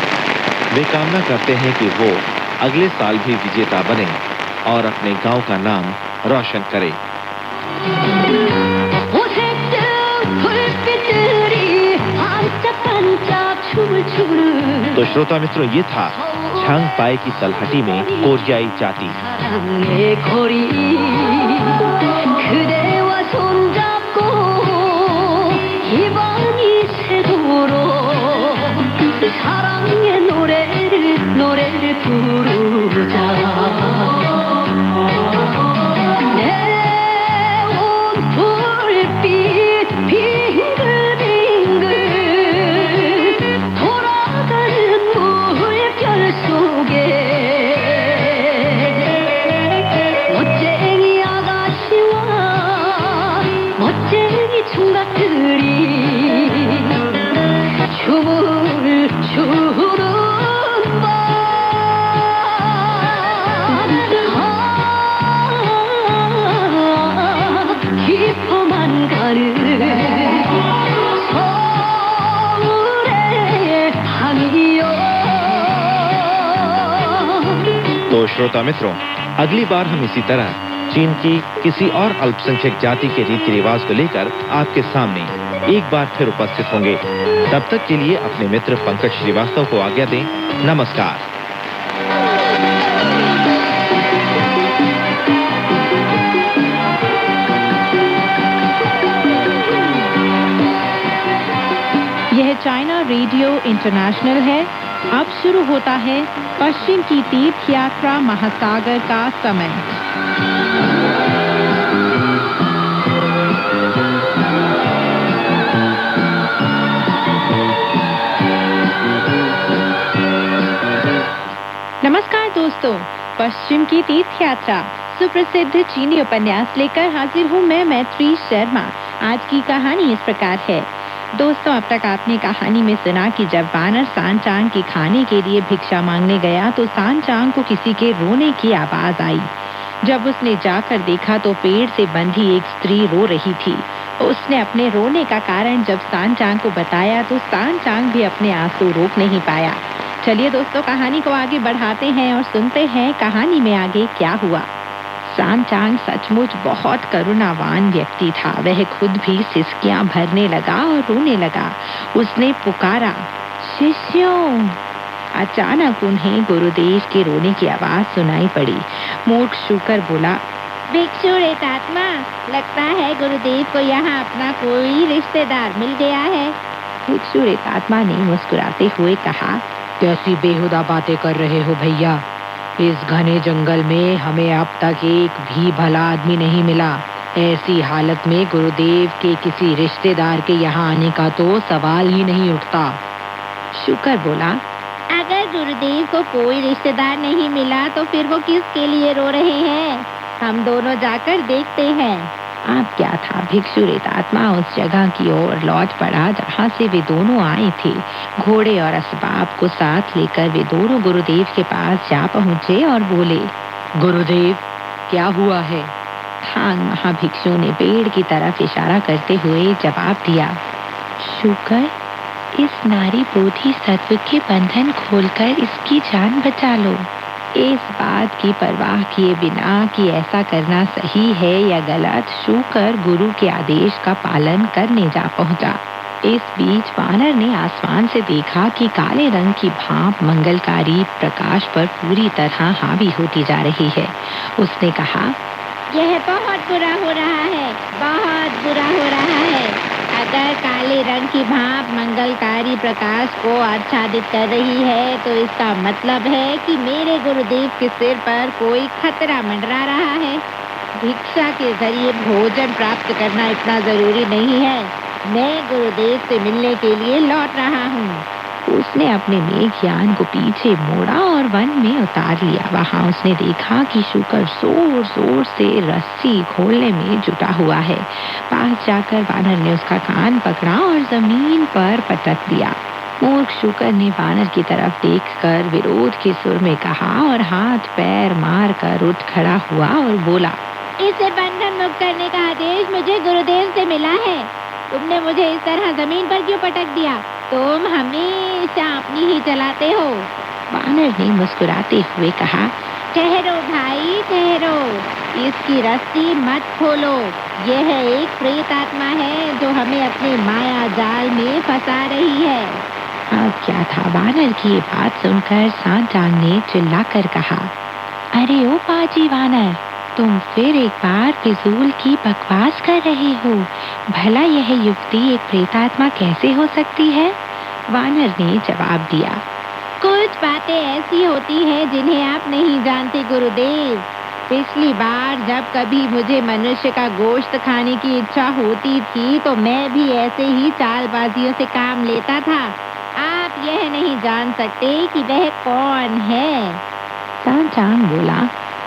वे कामना करते हैं कि वो अगले साल भी विजेता बने और अपने गांव का नाम रोशन करे। तो श्रोता मित्रों, ये था झांगपाई की तलहटी में कोरियाई जाति। तो श्रोता मित्रों, अगली बार हम इसी तरह चीन की किसी और अल्पसंख्यक जाति के रीति रिवाज को लेकर आपके सामने एक बार फिर उपस्थित होंगे। तब तक के लिए अपने मित्र पंकज श्रीवास्तव को आज्ञा दें। नमस्कार। यह चाइना रेडियो इंटरनेशनल है। अब शुरू होता है पश्चिम की तीर्थ यात्रा महासागर का समय। नमस्कार दोस्तों, पश्चिम की तीर्थ यात्रा सुप्रसिद्ध चीनी उपन्यास लेकर हाजिर हूँ मैं मैत्री शर्मा। आज की कहानी इस प्रकार है। दोस्तों, अब तक आपने कहानी में सुना कि जब वानर सांचांग के खाने के लिए भिक्षा मांगने गया तो सांचांग को किसी के रोने की आवाज आई। जब उसने जाकर देखा तो पेड़ से बंधी एक स्त्री रो रही थी। उसने अपने रोने का कारण जब सांचांग को बताया तो सांचांग भी अपने आंसू रोक नहीं पाया। चलिए दोस्तों, कहानी को आगे बढ़ाते हैं और सुनते हैं कहानी में आगे क्या हुआ। सांचांग सचमुच बहुत करुणावान व्यक्ति था। वह खुद भी सिसकियां भरने लगा और रोने लगा। उसने पुकारा, शिष्यों। अचानक उन्हें गुरुदेव के रोने की आवाज सुनाई पड़ी। मूर्ख शुकर बोला, भिक्षु रेतात्मा, लगता है गुरुदेव को यहाँ अपना कोई रिश्तेदार मिल गया है। भिक्षु रेतात्मा ने मुस्कुराते हुए कहा, कैसी बेहुदा बातें कर रहे हो भैया। इस घने जंगल में हमें अब तक एक भी भला आदमी नहीं मिला। ऐसी हालत में गुरुदेव के किसी रिश्तेदार के यहाँ आने का तो सवाल ही नहीं उठता। शुकर बोला, अगर गुरुदेव को कोई रिश्तेदार नहीं मिला तो फिर वो किसके लिए रो रहे हैं? हम दोनों जाकर देखते हैं। अब क्या था, भिक्षु रेतात्मा उस जगह की ओर लौट पड़ा जहाँ से वे दोनों आए थे। घोड़े और असबाब को साथ लेकर वे दोनों गुरुदेव के पास जा पहुँचे और बोले, गुरुदेव, क्या हुआ है? खान महाभिक्षु ने पेड़ की तरफ इशारा करते हुए जवाब दिया, शुकर, इस नारी बोधि सत्व के बंधन खोलकर इसकी जान बचा लो। इस बात की परवाह किए बिना कि ऐसा करना सही है या गलत, शुकर गुरु के आदेश का पालन करने जा पहुंचा। इस बीच वानर ने आसमान से देखा कि काले रंग की भाप मंगलकारी प्रकाश पर पूरी तरह हावी होती जा रही है। उसने कहा, यह बहुत बुरा हो रहा है, बहुत बुरा हो रहा है। अगर काले रंग की भाप मंगलकारी प्रकाश को आच्छादित कर रही है तो इसका मतलब है कि मेरे गुरुदेव के सिर पर कोई खतरा मंडरा रहा है। भिक्षा के जरिए भोजन प्राप्त करना इतना जरूरी नहीं है। मैं गुरुदेव से मिलने के लिए लौट रहा हूँ। उसने अपने मेघयान को पीछे मोड़ा और वन में उतार लिया। वहां उसने देखा कि शुकर जोर जोर से रस्सी खोलने में जुटा हुआ है। पास जाकर वानर ने उसका कान पकड़ा और जमीन पर पटक दिया। मूर्ख शुकर ने वानर की तरफ देखकर विरोध के सुर में कहा और हाथ पैर मार कर उठ खड़ा हुआ और बोला, इसे बंधन मुक्त करने का आदेश मुझे गुरुदेव से मिला है। तुमने मुझे इस तरह जमीन पर क्यों पटक दिया? तुम हमेशा अपनी ही चलाते हो। वानर ने मुस्कुराते हुए कहा, ठहरो भाई ठहरो, इसकी रस्सी मत खोलो। यह एक प्रेत आत्मा है जो हमें अपने माया जाल में फंसा रही है। अब क्या था, वानर की ये बात सुनकर सांचांग ने चिल्लाकर कहा, अरे ओ पाजी वानर, तुम फिर एक बार फिजूल की बकवास कर रहे हो। भला यह युक्ति एक प्रेतात्मा कैसे हो सकती है? वानर ने जवाब दिया, कुछ बातें ऐसी होती हैं जिन्हें आप नहीं जानते गुरुदेव। पिछली बार जब कभी मुझे मनुष्य का गोश्त खाने की इच्छा होती थी तो मैं भी ऐसे ही चालबाजियों से काम लेता था। आप यह नहीं जान सकते कि वह कौन है। सांचांग बोला,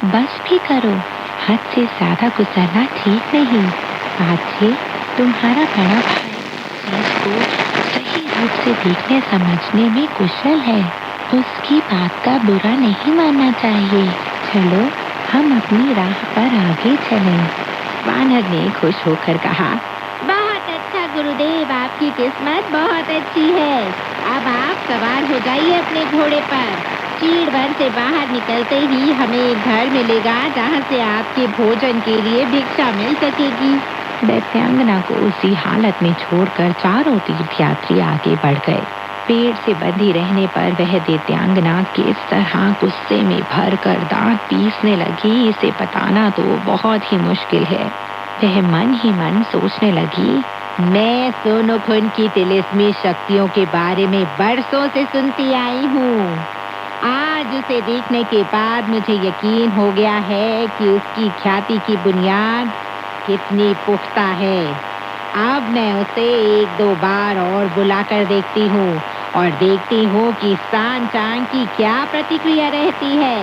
बस भी करो, हद से ज्यादा गुजरना ठीक नहीं। पाछे तुम्हारा बड़ा भाई चीज को सही रूप से देखने समझने में कुशल है। उसकी बात का बुरा नहीं मानना चाहिए। चलो हम अपनी राह पर आगे चलें। वानर ने खुश होकर कहा, बहुत अच्छा गुरुदेव, आपकी किस्मत बहुत अच्छी है। अब आप सवार हो जाइए अपने घोड़े पर। चीड़ भर से बाहर निकलते ही हमें एक घर मिलेगा जहाँ से आपके भोजन के लिए भिक्षा मिल सकेगी। दैत्यांगना को उसी हालत में छोड़कर चारों तीर्थयात्री आगे बढ़ गए। पेड़ से बंधी रहने पर वह दैत्यांगना किस तरह गुस्से में भरकर दांत पीसने लगी, इसे बताना तो बहुत ही मुश्किल है। वह मन ही मन सोचने लगी, मैं सोनोखुन की तिलिस्मी शक्तियों के बारे में बरसों से सुनती आई हूँ। आज उसे देखने के बाद मुझे यकीन हो गया है कि उसकी ख्याति की बुनियाद कितनी पुख्ता है। अब मैं उसे एक दो बार और बुलाकर देखती हूँ और देखती हूँ कि सांचांग की क्या प्रतिक्रिया रहती है।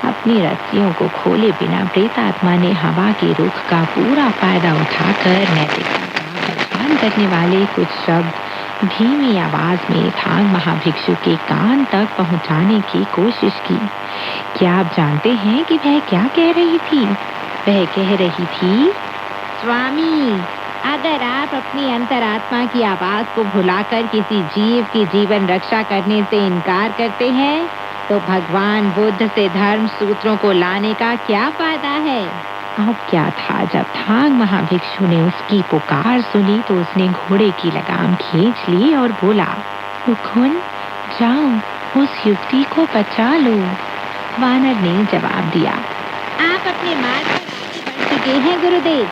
अपनी रस्सियों को खोले बिना प्रेतात्मा ने हवा के रुख का पूरा फायदा उठाकर नैतिकता का बखान करने वाले कुछ शब्द धीमी आवाज में थांग महाभिक्षु के कान तक पहुंचाने की कोशिश की। क्या आप जानते हैं कि वह क्या कह रही थी? वह कह रही थी, स्वामी, अगर आप अपनी अंतरात्मा की आवाज को भुलाकर किसी जीव की जीवन रक्षा करने से इनकार करते हैं तो भगवान बुद्ध से धर्म सूत्रों को लाने का क्या फायदा है? अब क्या था, जब थांग महाभिक्षु ने उसकी पुकार सुनी तो उसने घोड़े की लगाम खींच ली और बोला, मुकुंद, जाओ उस युवती को बचा लो। वानर ने जवाब दिया, आप अपने मार्ग पर आगे बढ़ चुके हैं गुरुदेव।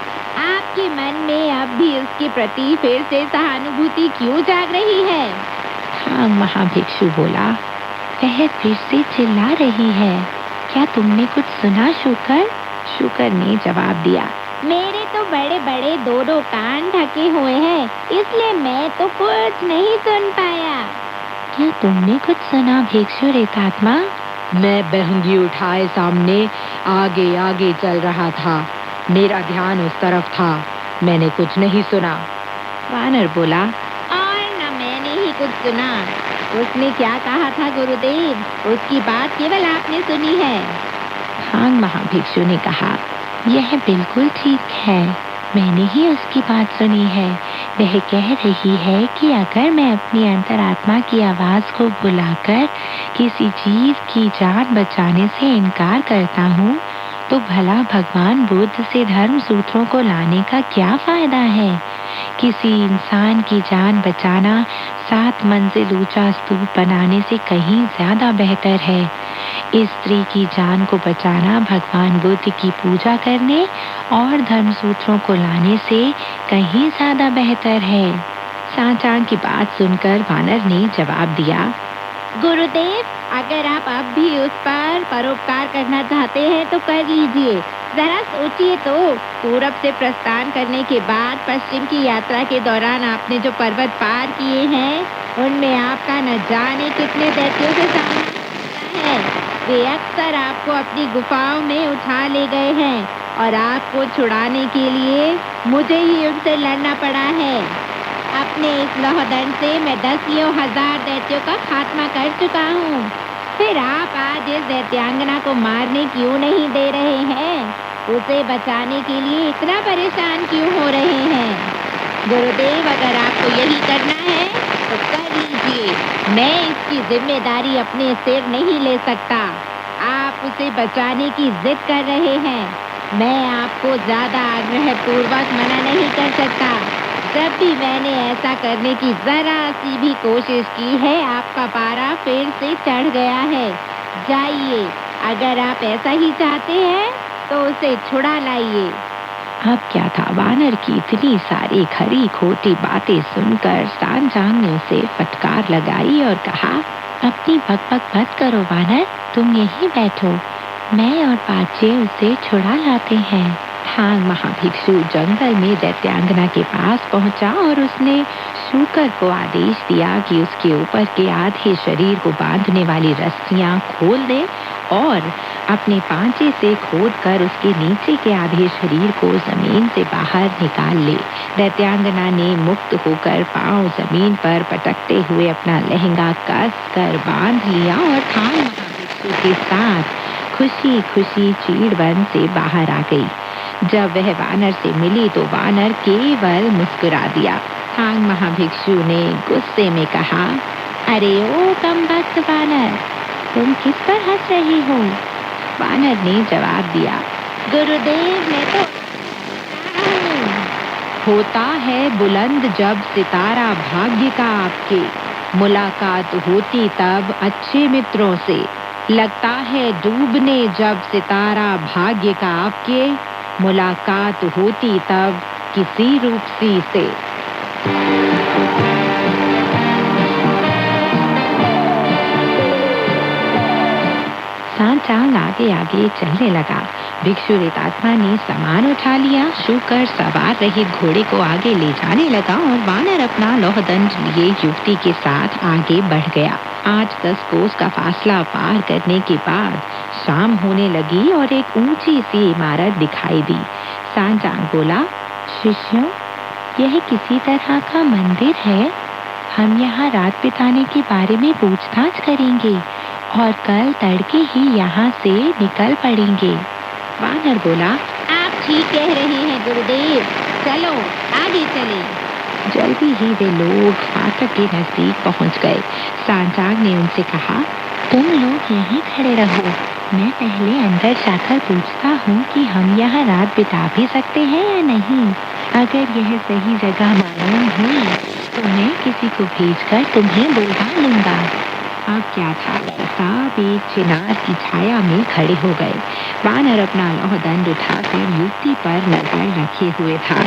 आपके मन में अब भी उसके प्रति फिर से सहानुभूति क्यों जाग रही है? थांग महाभिक्षु बोला, वह फिर से चिल्ला रही है। क्या तुमने कुछ सुना शुकर? शुकर ने जवाब दिया, मेरे तो बड़े बड़े दोनों कान ढके हुए हैं, इसलिए मैं तो कुछ नहीं सुन पाया। क्या तुमने कुछ सुना भिक्षु रेतात्मा? मैं बहंगी उठाए सामने आगे आगे चल रहा था। मेरा ध्यान उस तरफ था, मैंने कुछ नहीं सुना। वानर बोला, और न मैंने ही कुछ सुना। उसने क्या कहा था गुरुदेव? उसकी बात केवल आपने सुनी है। थांग महाभिक्षु ने कहा, यह बिल्कुल ठीक है, मैंने ही उसकी बात सुनी है। वह कह रही है कि अगर मैं अपनी अंतरात्मा की आवाज को बुलाकर किसी जीव की जान बचाने से इनकार करता हूँ तो भला भगवान बुद्ध से धर्म सूत्रों को लाने का क्या फायदा है? किसी इंसान की जान बचाना 7 मंजिल ऊंचा स्तूप बनाने से कहीं ज्यादा बेहतर है। इस स्त्री की जान को बचाना भगवान बुद्ध की पूजा करने और धर्म सूत्रों को लाने से कहीं ज्यादा बेहतर है। सांचांग की बात सुनकर वानर ने जवाब दिया, गुरुदेव, अगर आप अब भी उस पर परोपकार करना चाहते हैं तो कर लीजिए। जरा सोचिए तो, पूरब से प्रस्थान करने के बाद पश्चिम की यात्रा के दौरान आपने जो पर्वत पार किए हैं उनमें आपका न जाने कितने दैत्यों से सामना है। वे अक्सर आपको अपनी गुफाओं में उठा ले गए हैं और आपको छुड़ाने के लिए मुझे ही उनसे लड़ना पड़ा है। अपने इस लौहदंड से मैं 10,000 दैत्यों का खात्मा कर चुका हूँ। फिर आप आज इस दैत्यांगना को मारने क्यों नहीं दे रहे हैं? उसे बचाने के लिए इतना परेशान क्यों हो रहे हैं? गुरुदेव, अगर आपको यही करना है तो कर लीजिए। मैं इसकी जिम्मेदारी अपने सिर नहीं ले सकता। आप उसे बचाने की जिद कर रहे हैं। मैं आपको ज्यादा आग्रहपूर्वक मना नहीं कर सकता। जब भी मैंने ऐसा करने की जरा सी भी कोशिश की है, आपका पारा फिर से चढ़ गया है। जाइए, अगर आप ऐसा ही चाहते हैं तो उसे छुड़ा लाइए। अब क्या था, वानर की इतनी सारी खरी खोटी बातें सुनकर सांचांग ने उसे फटकार लगाई और कहा, अपनी बकबक मत करो वानर, तुम यहीं बैठो, मैं और पाचे उसे छुड़ा लाते हैं। थांग महाभिक्षु जंगल में दैत्यांगना के पास पहुंचा और उसने शूकर को आदेश दिया कि उसके ऊपर के आधे शरीर को बांधने वाली रस्सियां खोल दे और अपने पांचे से खोदकर उसके नीचे के आधे शरीर को जमीन से बाहर निकाल ले। दैत्यांगना ने मुक्त होकर पांव जमीन पर पटकते हुए अपना लहंगा कस कर बांध लिया और थांग महाभिक्षु के साथ खुशी खुशी चीड़वन से बाहर आ गई। जब वह वानर से मिली तो वानर केवल मुस्कुरा दिया। थांग महाभिक्षु ने गुस्से में कहा, अरे ओ कमबख्त वानर, तुम किस पर हंस रही हो? वानर ने जवाब दिया, गुरुदेव, मैं तो होता है बुलंद जब सितारा भाग्य का आपके, मुलाकात होती तब अच्छे मित्रों से, लगता है डूबने जब सितारा भाग्य का आपके, मुलाकात होती तब किसी रूपसी से। सांचांग आगे आगे चलने लगा। भिक्षु रेतात्मा ने सामान उठा लिया। शूकर सवार रहित घोड़े को आगे ले जाने लगा और वानर अपना लौहदंड लिए युवती के साथ आगे बढ़ गया। 8-10 कोस का फासला पार करने के बाद शाम होने लगी और एक ऊंची सी इमारत दिखाई दी। सांचांग बोला, शिष्यों, यह किसी तरह का मंदिर है। हम यहाँ रात बिताने के बारे में पूछताछ करेंगे और कल तड़के ही यहाँ से निकल पड़ेंगे। वानर बोला, आप ठीक कह रहे हैं गुरुदेव, चलो आगे चले। जल्दी ही वे लोग फाटक के नजदीक पहुँच गए। सांचांग ने उनसे कहा, तुम लोग यहीं खड़े रहो, मैं पहले अंदर जाकर पूछता हूँ कि हम यहाँ रात बिता भी सकते हैं या नहीं। अगर यह सही जगह मालूम हुई तो मैं किसी को भेजकर तुम्हें बुलवा लूंगा। अब क्या था, सब एक चिनार की छाया में खड़े हो गए। वानर अपना लौहदंड उठाकर युवती पर नजर रखे हुए था।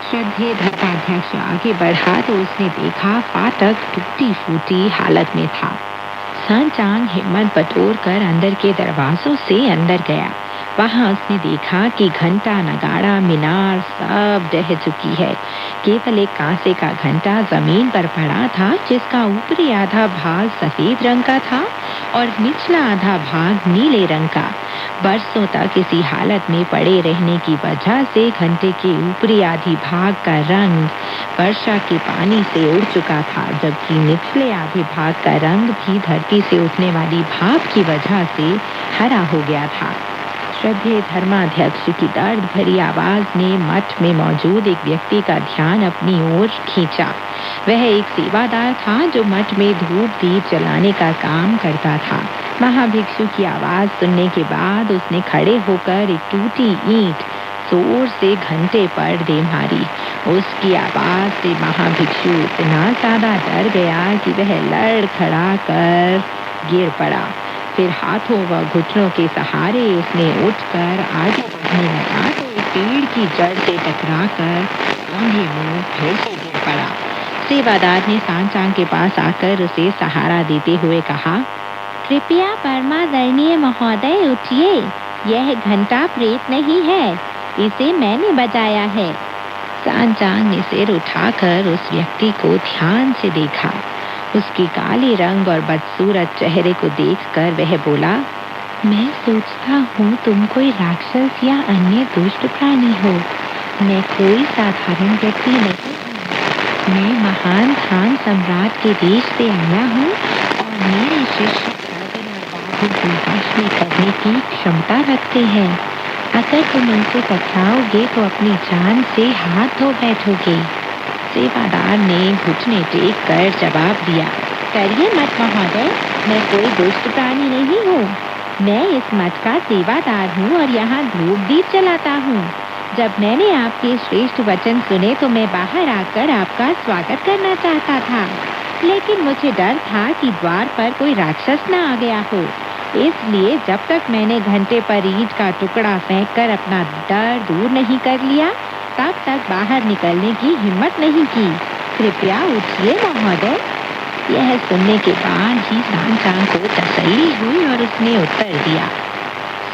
श्रद्धेय धर्माध्यक्ष आगे बढ़ा तो उसने देखा फाटक टूटी फूटी हालत में था। सांचांग हिम्मत बटोर कर अंदर के दरवाजों से अंदर गया। वहां उसने देखा कि घंटा, नगाड़ा, मीनार सब ढह चुकी है। केवल एक कांसे का घंटा जमीन पर पड़ा था, जिसका ऊपरी आधा भाग सफेद रंग का था और निचला आधा भाग नीले रंग का। बरसों तक इसी हालत में पड़े रहने की वजह से घंटे के ऊपरी आधी भाग का रंग वर्षा के पानी से उड़ चुका था, जबकि निचले आधे भाग का रंग भी धरती से उठने वाली भाप की वजह से हरा हो गया था। श्रद्धेय धर्माध्यक्ष की दर्द भरी आवाज ने मठ में मौजूद एक व्यक्ति का ध्यान अपनी ओर खींचा। वह एक सेवादार था जो मठ में धूप दीप जलाने का काम करता था। महाभिक्षु की आवाज सुनने के बाद उसने खड़े होकर एक टूटी ईंट जोर से घंटे पर दे मारी। उसकी आवाज से महाभिक्षु इतना ज्यादा डर गया कि वह लड़खड़ा कर गिर पड़ा। फिर हाथों व घुटनों के सहारे उसने उठकर आगे बढ़ने लगा तो एक पेड़ की जड़ से टकराकर ऊंधे मुंह फिर से गिर पड़ा। सेवादार ने सांचांग के पास आकर उसे सहारा देते हुए कहा, कृपया परमादरणीय महोदय उठिए, यह घंटा प्रेत नहीं है, इसे मैंने बजाया है। सांचांग ने सिर उठाकर उस व्यक्ति को ध्यान से देखा। उसके काले रंग और बदसूरत चेहरे को देखकर वह बोला, मैं सोचता हूँ तुम कोई राक्षस या अन्य दुष्ट प्राणी हो। मैं कोई साधारण व्यक्ति नहीं। मैं महान थान सम्राट के देश से आया हूँ और मेरे शिष्य ड्रैगन और बाघों को वश में करने की क्षमता रखते हैं। अगर तुम उनसे टकराओगे तो अपनी जान से हाथ धो बैठोगे। सेवादार ने घुटने टेक कर जवाब दिया, करिए मत महोदय, मैं कोई दुष्ट प्राणी नहीं हूँ। मैं इस मठ का सेवादार हूँ और यहाँ धूप दीप जलाता हूँ। जब मैंने आपके श्रेष्ठ वचन सुने तो मैं बाहर आकर आपका स्वागत करना चाहता था, लेकिन मुझे डर था कि द्वार पर कोई राक्षस न आ गया हो। इसलिए जब तक मैंने घंटे पर ईंट का टुकड़ा फेंककर अपना डर दूर नहीं कर लिया, तब तक बाहर निकलने की हिम्मत नहीं की। कृपया उठिए महोदय। यह सुनने के बाद ही सांचांग को तसल्ली हुई और उसने उत्तर दिया,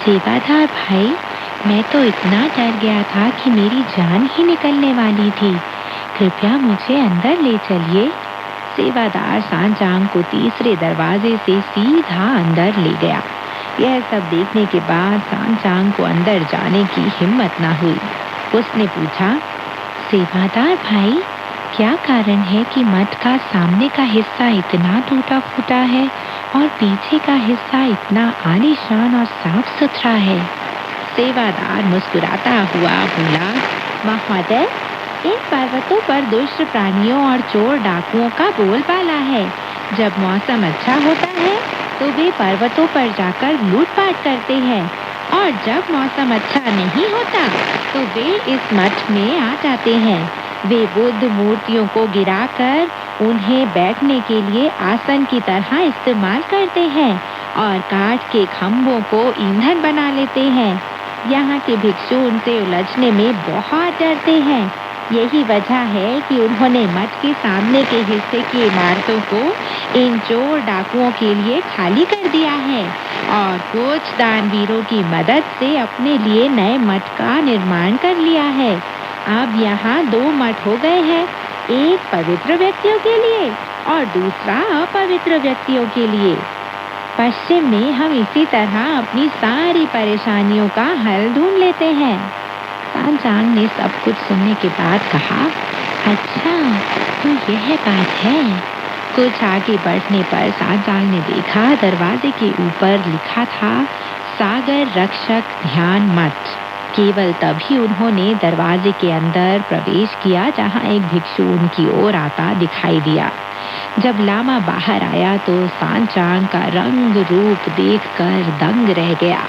सेवादार भाई, मैं तो इतना डर गया था कि मेरी जान ही निकलने वाली थी। कृपया मुझे अंदर ले चलिए। सेवादार सांचांग को तीसरे दरवाजे से सीधा अंदर ले गया। यह सब देखने के बाद सांचांग को अंदर जाने की हिम्मत न हुई। उसने पूछा, सेवादार भाई, क्या कारण है कि मठ का सामने का हिस्सा इतना टूटा फूटा है और पीछे का हिस्सा इतना आलीशान और साफ सुथरा है? सेवादार मुस्कुराता हुआ बोला, महोदय, इन पर्वतों पर दुष्ट प्राणियों और चोर डाकुओं का बोलबाला है। जब मौसम अच्छा होता है तो वे पर्वतों पर जाकर लूटपाट करते हैं, और जब मौसम अच्छा नहीं होता तो वे इस मठ में आ जाते हैं। वे बुद्ध मूर्तियों को गिराकर उन्हें बैठने के लिए आसन की तरह इस्तेमाल करते हैं और काठ के खंभों को ईंधन बना लेते हैं। यहाँ के भिक्षु उनसे उलझने में बहुत डरते हैं। यही वजह है कि उन्होंने मठ के सामने के हिस्से की इमारतों को इन चोर डाकुओं के लिए खाली कर दिया है और कुछ दानवीरों की मदद से अपने लिए नए मठ का निर्माण कर लिया है। अब यहाँ 2 मठ हो गए हैं, एक पवित्र व्यक्तियों के लिए और दूसरा अपवित्र व्यक्तियों के लिए। पश्चिम में हम इसी तरह अपनी सारी परेशानियों का हल ढूंढ लेते हैं। सांचांग ने सब कुछ सुनने के बाद कहा, अच्छा, तो यह बात है। कुछ आगे बढ़ने पर सांचांग ने देखा दरवाजे के ऊपर लिखा था, सागर रक्षक ध्यान मठ। केवल तभी उन्होंने दरवाजे के अंदर प्रवेश किया जहां एक भिक्षु उनकी ओर आता दिखाई दिया। जब लामा बाहर आया तो सांचांग का रंग रूप देखकर दंग रह गया।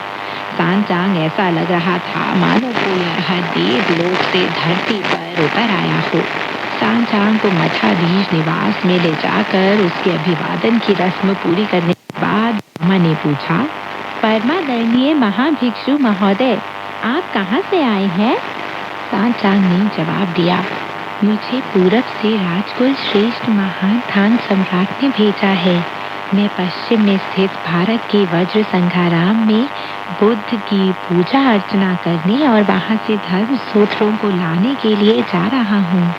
सांचांग ऐसा लग रहा था मानो कोई यह देवलोक से धरती पर उतर आया हो। सांचांग को मठाधीश निवास में ले जाकर उसके अभिवादन की रस्म पूरी करने के बाद लामा ने पूछा, परमादरणीय महाभिक्षु महोदय, आप कहाँ से आए हैं? सांचांग ने जवाब दिया, मुझे पूरब से राजकुल श्रेष्ठ महान थान सम्राट ने भेजा है। मैं पश्चिम में स्थित भारत के वज्र संघाराम में बुद्ध की पूजा अर्चना करने और वहां से धर्म सूत्रों को लाने के लिए जा रहा हूँ।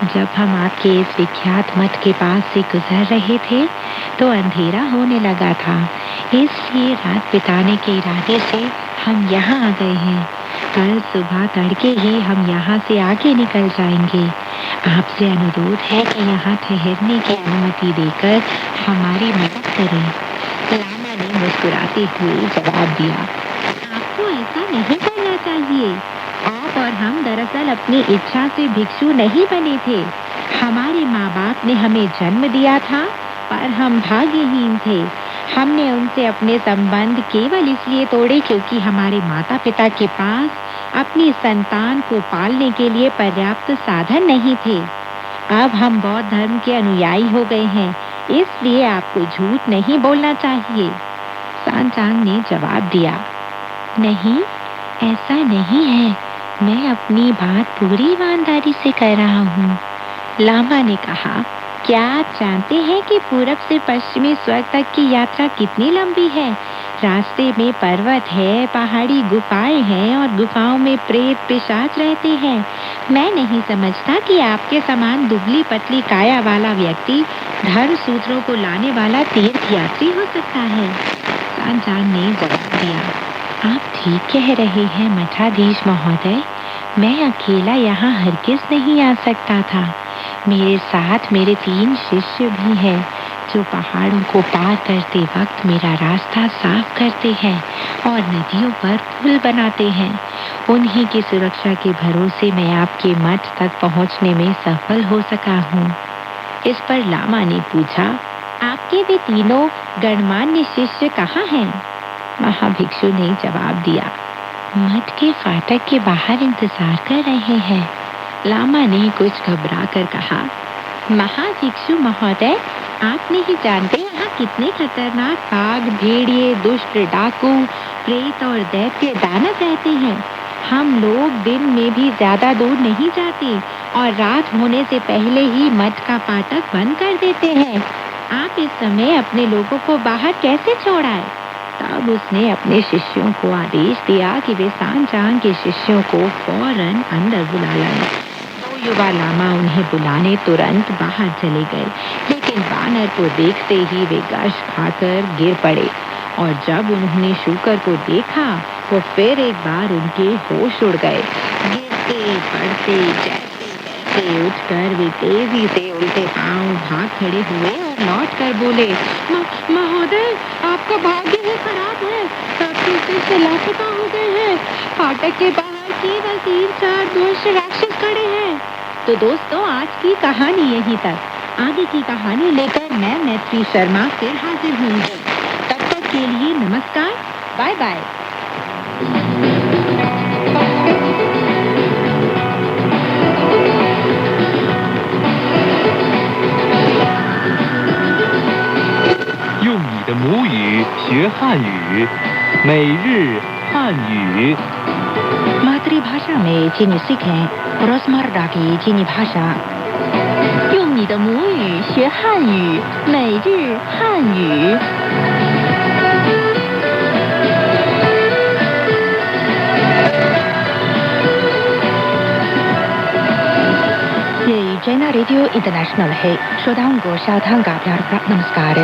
जब हम आपके इस विख्यात मठ के पास से गुजर रहे थे तो अंधेरा होने लगा था, इसलिए रात बिताने के इरादे से हम यहाँ आ गए हैं। कल सुबह तड़के ही हम यहाँ से आगे निकल जाएंगे। आपसे अनुरोध है कि यहाँ ठहरने की अनुमति देकर हमारी मदद करें। लामा ने मुस्कुराते हुए जवाब दिया, आपको ऐसा नहीं करना चाहिए। आप और हम दरअसल अपनी इच्छा से भिक्षु नहीं बने थे। हमारे माँ बाप ने हमें जन्म दिया था, पर हम भाग्यहीन थे। हमने उनसे अपने संबंध केवल इसलिए तोड़े क्योंकि हमारे माता पिता के पास अपनी संतान को पालने के लिए पर्याप्त साधन नहीं थे। अब हम बौद्ध धर्म के अनुयायी हो गए हैं, इसलिए आपको झूठ नहीं बोलना चाहिए। सांचांग ने जवाब दिया, नहीं, ऐसा नहीं है। मैं अपनी बात पूरी ईमानदारी से कह रहा हूँ। लामा ने कहा, क्या आप जानते हैं कि पूरब से पश्चिमी स्वर्ग तक की यात्रा कितनी लंबी है? रास्ते में पर्वत है, पहाड़ी गुफाएं हैं और गुफाओं में प्रेत पिशाच रहते हैं। मैं नहीं समझता कि आपके समान दुबली पतली काया वाला व्यक्ति धर्म सूत्रों को लाने वाला तीर्थ यात्री हो सकता है। सांजान ने जवाब दिया, आप ठीक कह रहे हैं मठाधीश महोदय। मैं अकेला यहाँ हरगिज नहीं आ सकता था। मेरे साथ मेरे 3 शिष्य भी हैं जो पहाड़ों को पार करते वक्त मेरा रास्ता साफ करते हैं और नदियों पर पुल बनाते हैं। उन्हीं की सुरक्षा के भरोसे मैं आपके मठ तक पहुँचने में सफल हो सका हूँ। इस पर लामा ने पूछा, आपके वे तीनों गणमान्य शिष्य कहाँ हैं? महाभिक्षु ने जवाब दिया, मठ के फाटक के बाहर इंतजार कर रहे हैं। लामा ने कुछ घबरा कर कहा, महाभिक्षु महोदय, आप नहीं जानते यहाँ कितने खतरनाक बाघ, भेड़िए, दुष्ट डाकू, प्रेत और दैत्य दानव रहते हैं। हम लोग दिन में भी ज्यादा दूर नहीं जाते और रात होने से पहले ही मठ का फाटक बंद कर देते हैं। आप इस समय अपने लोगों को बाहर कैसे छोड़ाए? तब उसने अपने शिष्यों को आदेश दिया कि वे सांजान के शिष्यों को फौरन अंदर बुला लाएं। युवा लामा उन्हें बुलाने तुरंत बाहर चले गए, लेकिन वानर को देखते ही वे गश खाकर गिर पड़े और जब उन्होंने शूकर को देखा तो फिर एक बार उनके होश उड़ गए। गिरते पड़ते जैसे उठकर वे तेजी से उल्टे पांव भाग खड़े हुए और लौट कर बोले, महोदय, आपका भाग्य ही खराब है। सबके शिष्य लापता हो गए हैं। फाटक के बाहर केवल 3-4 दुष्ट राक्षस खड़े हैं। तो दोस्तों, आज की कहानी यहीं तक। आगे की कहानी लेकर मैं मैत्री शर्मा फिर हाजिर होंगी। तब तक के लिए नमस्कार, बाय बाय।用你的母语学汉语，每日汉语。 मातृभाषा में चीनी सीखें, रोजमर्रा की चीनी भाषा। 用你的母语学汉语，每日汉语。 ये चाइना रेडियो इंटरनेशनल है। श्रोताओं को शाथांग का प्यार भरा नमस्कार।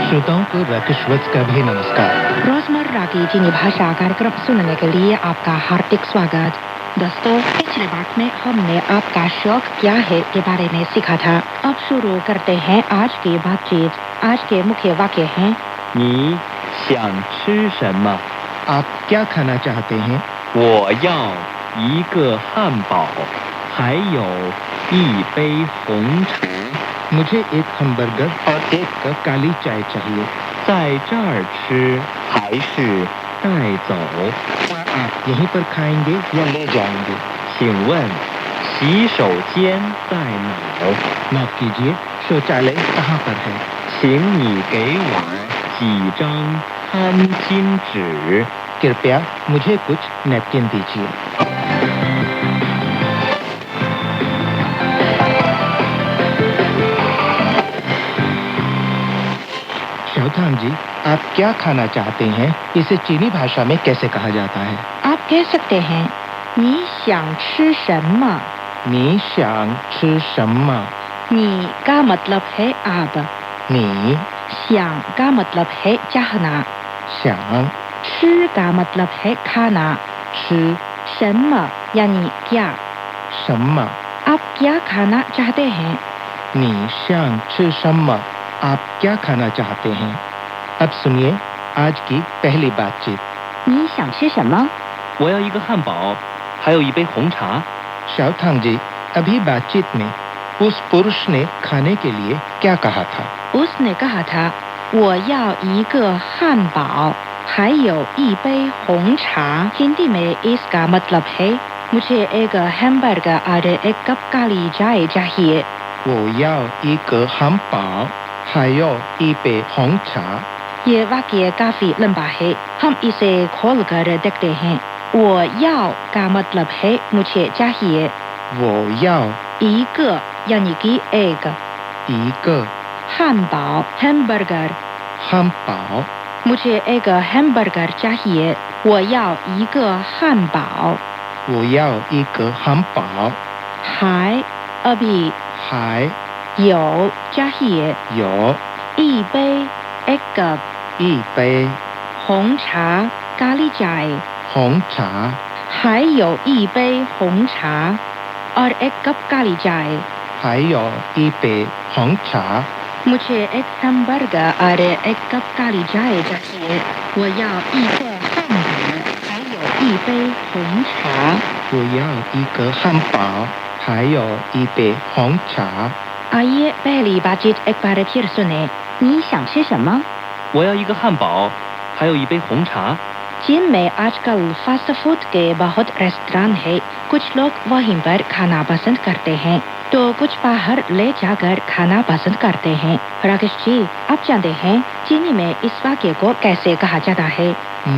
श्रोताओं को राकेशवत्स का भी नमस्कार। रोजमर्रा की चीनी भाषा कार्यक्रम सुनने के लिए आपका हार्दिक स्वागत। दोस्तों, पिछले बात में हमने आपका शौक क्या है के बारे में सीखा था। अब शुरू करते हैं आज की बातचीत। आज के मुख्य वाक्य हैं, 你想吃什么？ आप क्या खाना चाहते हैं? 我要一个汉堡，还有一杯红茶。 मुझे एक हैमबर्गर और एक कप काली चाय चाहिए। 在这儿吃还是带走？ आप यहीं पर खाएंगे या ले जाएंगे? 请问洗手间在哪儿？ माफ कीजिए, शौचालय कहाँ पर है? 请你给我几张餐巾纸。 कृपया मुझे कुछ नैपकिन दीजिए। शाओथांग जी, आप क्या खाना चाहते हैं? इसे चीनी भाषा में कैसे कहा जाता है? आप कह सकते हैं, 你想吃什么? 你想吃什么? 你 का मतलब है आप, 你 想 का मतलब है चाहना, 想 吃 का मतलब है खाना, 吃 什么 यानी क्या। 什么? आप क्या खाना चाहते हैं? 你想吃什么? आप क्या खाना चाहते हैं? अब सुनिए आज की पहली बातचीत। 你想吃什么? 我要一个汉堡，还有一杯红茶。 शाओथांग जी, अभी बातचीत में उस पुरुष ने खाने के लिए क्या कहा था? उसने कहा था, 我要一个汉堡，还有一杯红茶। हिंदी में इसका मतलब है, मुझे एक हैमबर्गर और एक कप काली चाय चाहिए। 我要一个汉堡，还有一杯红茶。 ये वाक्य काफी लंबा है, हम इसे खोलकर देखते हैं। 我要 का मतलब है मुझे चाहिए। 我要一个 यानी कि एक, 一个汉堡 हैमबर्गर, 汉堡， मुझे एक हैमबर्गर चाहिए। 我要一个汉堡，我要一个汉堡，还 अभी 还有 चाहिए 有 一杯 एक कप 一杯 红茶咖喱 चाय 红茶， 还有一杯红茶 और एक कप काली चाय 还有一杯红茶。 मुझे एक हैमबर्गर और एक कप काली चाय चाहिए 我要一个汉堡还有一杯红茶我要一个汉堡，还有一杯红茶。 आइए पहली बातचीत एक बार फिर सुने 你想吃什么？我要一个汉堡，还有一杯红茶。 चीन में आजकल फास्ट फूड के बहुत रेस्टोरेंट है कुछ लोग वहीं पर खाना पसंद करते हैं तो कुछ बाहर ले जाकर खाना पसंद करते हैं राकेश जी आप जानते हैं चीनी में इस वाक्य को कैसे कहा जाता है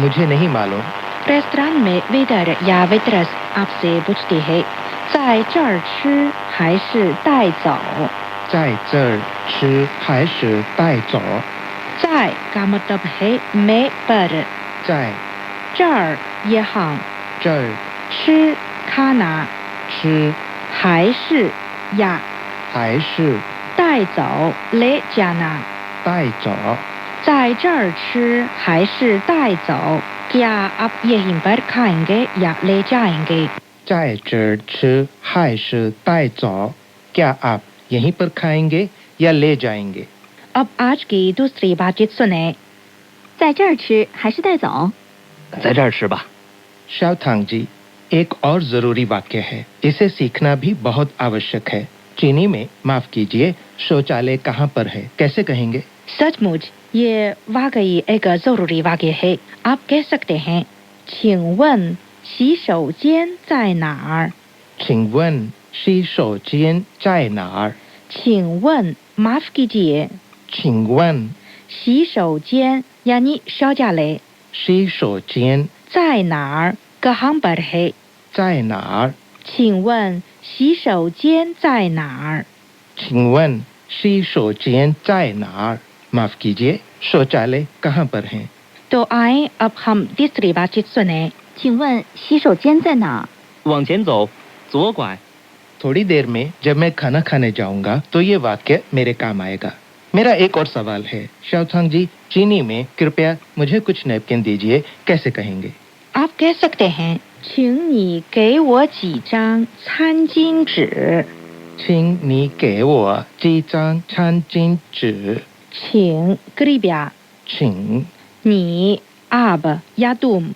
मुझे नहीं मालूम। रेस्टोरेंट में वेटर या वेट्रेस आपसे पूछती है 在这儿吃还是带走在这儿吃还是带走？ 在 का मतलब है मैं पर 在 这儿 यहाँ 这儿吃 खाना 吃还是या 还是带走 ले जाना 带走？在这儿吃还是带走 क्या आप यहीं पर खाएंगे या ले जाएंगे 在这儿吃还是带走？क्या आप यहीं पर खाएंगे या ले जाएंगे? अब आज की दूसरी बातचीत सुने 在这儿吃还是带走？在这儿吃吧。 शावथांग जी, एक और जरूरी वाक्य है, इसे सीखना भी बहुत आवश्यक है। चीनी में माफ कीजिए शौचालय कहाँ पर है कैसे कहेंगे? सचमुच ये वाकई एक जरूरी वाक्य है आप कह सकते हैं 请问洗手间在哪儿请问洗手间在哪儿？请问 माफ कीजिए 请问洗手间 यानी शौचालय 洗手间在哪儿 कहाँ पर है 在哪儿？请问洗手间在哪儿请问洗手间在哪儿？माफ कीजिए शौचालय कहाँ पर है? तो आए अब हम तीसरी बातचीत सुने 请问洗手间在哪？往前走，左拐。 थोड़ी देर में जब मैं खाना खाने जाऊंगा तो ये वाक्य मेरे काम आएगा। मेरा एक और सवाल है शावथांग जी, चीनी में कृपया मुझे कुछ नैपकिन दीजिए कैसे कहेंगे? आप कह सकते हैं 请你给我几张餐巾纸请你给我几张餐巾纸。请 कृपया 请你 आप या तुम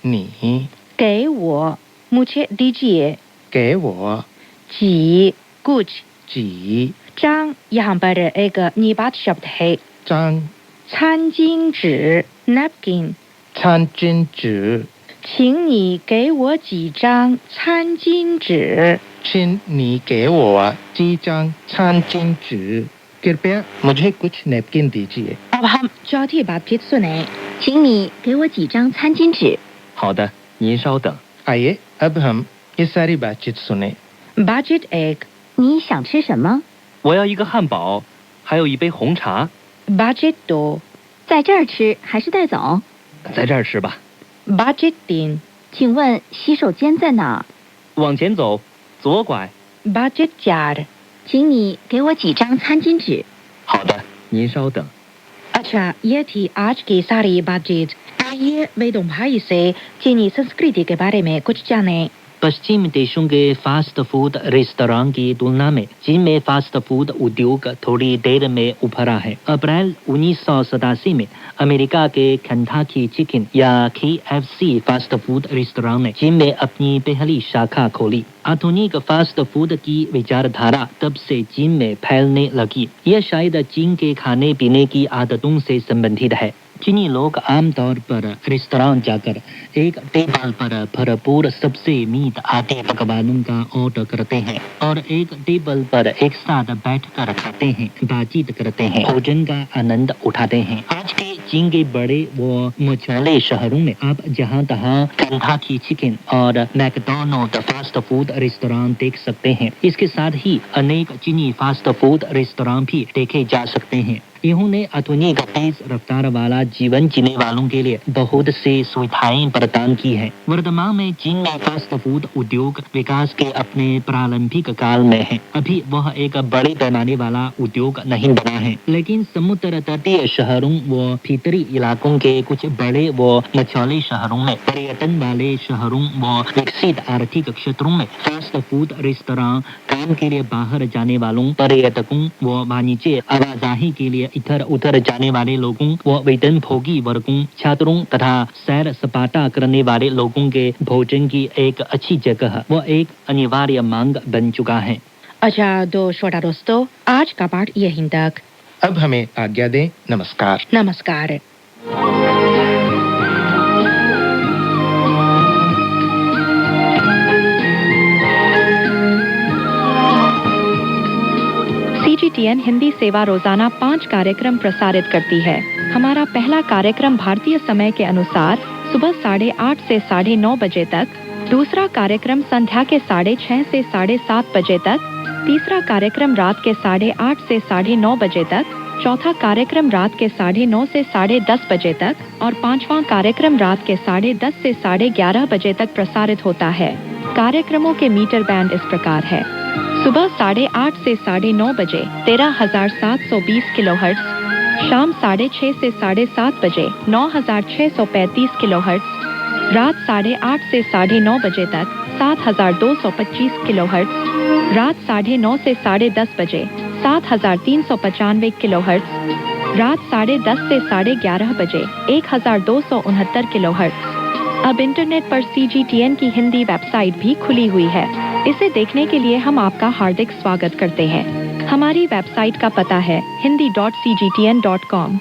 你给我 मुझे दीजिए 给我几 कुछ 几 张यहाँ पर एक निपात शब्द है 张 餐巾纸 napkin 餐巾纸。请你给我几张餐巾纸请你给我几张餐巾纸。कृपया मुझे कुछ नैपकिन दीजिए। अब हम चौथी बातचीत सुने 请你给我几张餐巾纸。好的，您稍等。 आइए अब हम ये सारी बातचीत सुने। बातचीत एक 你想吃什么？我要一个汉堡，还有一杯红茶。 बातचीत दो 在这儿吃还是带走？在这儿吃吧。 बातचीत तीन 请问洗手间在哪？往前走，左拐。 बातचीत चार 请你给我几张餐巾纸。好的，您稍等。 अच्छा ये थी आज की सारी बातचीत आइए वेदों भाई से चीनी संस्कृति के बारे में कुछ जाने पश्चिमी देशों के फास्ट फूड रेस्तरां की तुलना में चीन में फास्ट फूड उद्योग थोड़ी देर में उभरा है। अप्रैल 1987 में अमेरिका के केंटाकी चिकन या KFC फास्ट फूड रेस्तरां ने चीन में अपनी पहली शाखा खोली। आधुनिक फास्ट फूड की विचारधारा तब से चीन में फैलने लगी। यह शायद चीन के खाने पीने की आदतों से संबंधित है। चीनी लोग आमतौर पर रेस्तरां जाकर एक टेबल पर भरपूर सबसे मीट आदि पकवानों का ऑर्डर करते हैं और एक टेबल पर एक साथ बैठकर खाते हैं, बातचीत करते हैं, भोजन का आनंद उठाते हैं। आज के चीन के बड़े व मझौले शहरों में आप जहां तहां केंटाकी चिकन और मैकडोनल्ड फास्ट फूड रेस्तरां देख सकते हैं। इसके साथ ही अनेक चीनी फास्ट फूड रेस्तरां भी देखे जा सकते हैं। इन्होंने आधुनिक तेज रफ्तार वाला जीवन जीने वालों के लिए बहुत से सुविधाएं प्रदान की है। वर्तमान में चीन में फास्ट फूड उद्योग विकास के अपने प्रारंभिक काल में है। अभी वह एक बड़े पैमाने वाला उद्योग नहीं बना है, लेकिन समुद्र तटीय शहरों व भीतरी इलाकों के कुछ बड़े व मछली शहरों में, पर्यटन वाले शहरों व विकसित आर्थिक क्षेत्रों में फास्ट फूड रेस्तरां काम के लिए बाहर जाने वालों, पर्यटकों व वाणिज्य आवाजाही के लिए इधर उधर जाने वाले लोगों व वेतन भोगी वर्गों, छात्रों तथा सैर सपाटा करने वाले लोगों के भोजन की एक अच्छी जगह व एक अनिवार्य मांग बन चुका है। अच्छा दोस्तों, आज का पाठ यहीं तक। अब हमें आज्ञा दें। नमस्कार। नमस्कार। CGTN हिंदी सेवा रोजाना 5 कार्यक्रम प्रसारित करती है। हमारा पहला कार्यक्रम भारतीय समय के अनुसार सुबह 8:30 से 9:30 बजे तक, दूसरा कार्यक्रम संध्या के 6:30 से 7:30 बजे तक, तीसरा कार्यक्रम रात के 8:30 से 9:30 बजे तक, चौथा कार्यक्रम रात के 9:30 से 10:30 बजे तक और पांचवा कार्यक्रम रात के 10:30 से 11:30 बजे तक प्रसारित होता है। कार्यक्रमों के मीटर बैंड इस प्रकार है: सुबह 8:30 से 9:30 बजे 13,720 किलोहर्ट्ज, शाम 6:30 से 7:30 बजे 9,635 किलोहर्ट्ज, रात 8:30 से 9:30 बजे तक 7,225 किलोहर्ट्ज, रात 9:30 से 10:30 बजे 7,395 किलोहर्ट्ज, रात 10:30 से 11:30 बजे 1,269 किलोहर्ट्ज। अब इंटरनेट पर CGTN की हिंदी वेबसाइट भी खुली हुई है। इसे देखने के लिए हम आपका हार्दिक स्वागत करते हैं। हमारी वेबसाइट का पता है hindi.cgtn.com।